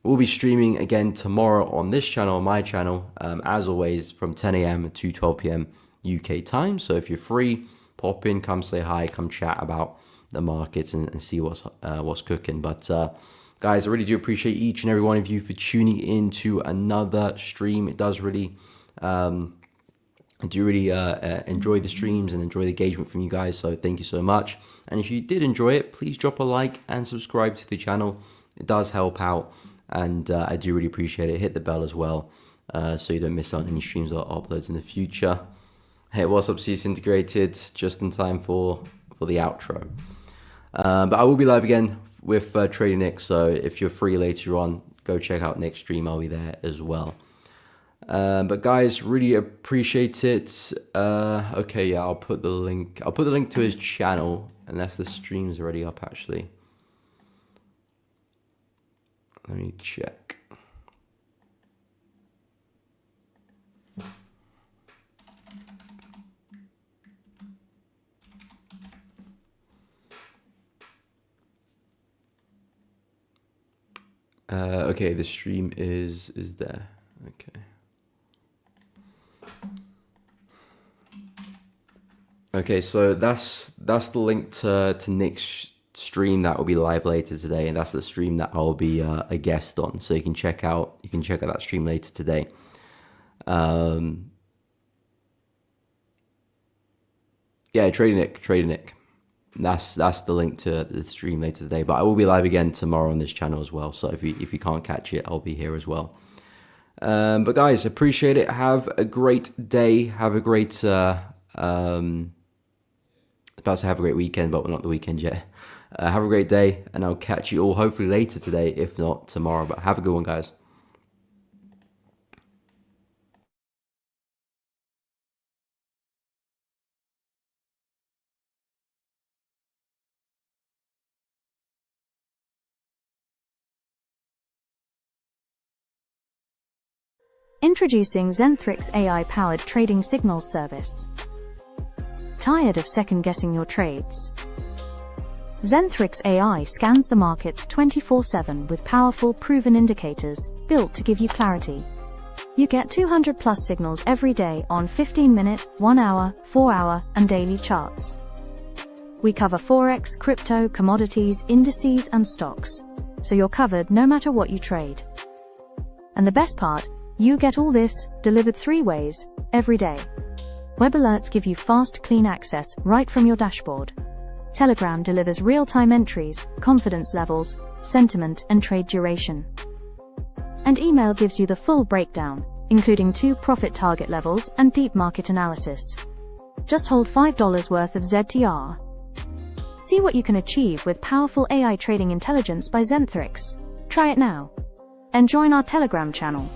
will be streaming again tomorrow on this channel, on my channel, as always, from 10 a.m. to 12 p.m. UK time. So if you're free, pop in, come say hi, come chat about the markets and see what's cooking. But guys, I really do appreciate each and every one of you for tuning in to another stream. It does really, I do really enjoy the streams and enjoy the engagement from you guys. So thank you so much. And if you did enjoy it, please drop a like and subscribe to the channel. It does help out, and I do really appreciate it. Hit the bell as well, so you don't miss out on any streams or uploads in the future. Hey, what's up, CS Integrated? Just in time for the outro. But I will be live again with Trader Nick, so if you're free later on, go check out Nick's stream. I'll be there as well. But guys, really appreciate it. Okay, yeah, I'll put the link to his channel, unless the stream's already up, actually. Let me check. Okay, the stream is there. Okay. Okay, so that's the link to Nick's stream that will be live later today, and that's the stream that I'll be a guest on. So you can check out that stream later today. Yeah, Trading Nick. That's the link to the stream later today. But I will be live again tomorrow on this channel as well. So if you can't catch it, I'll be here as well. But guys, appreciate it. Have a great day. Have a great about to have a great weekend, but we're not the weekend yet. Have a great day, and I'll catch you all hopefully later today, if not tomorrow. But have a good one, guys. Introducing Zentrix AI-powered trading signals service. Tired of second-guessing your trades? Zentrix AI scans the markets 24/7 with powerful, proven indicators built to give you clarity. You get 200+ signals every day on 15-minute, 1-hour, 4-hour, and daily charts. We cover Forex, crypto, commodities, indices, and stocks, so you're covered no matter what you trade. And the best part, you get all this delivered 3 ways, every day. Web alerts give you fast, clean access right from your dashboard. Telegram delivers real-time entries, confidence levels, sentiment, and trade duration. And email gives you the full breakdown, including 2 profit target levels and deep market analysis. Just hold $5 worth of ZTR. See what you can achieve with powerful AI trading intelligence by Zentrix. Try it now. And join our Telegram channel.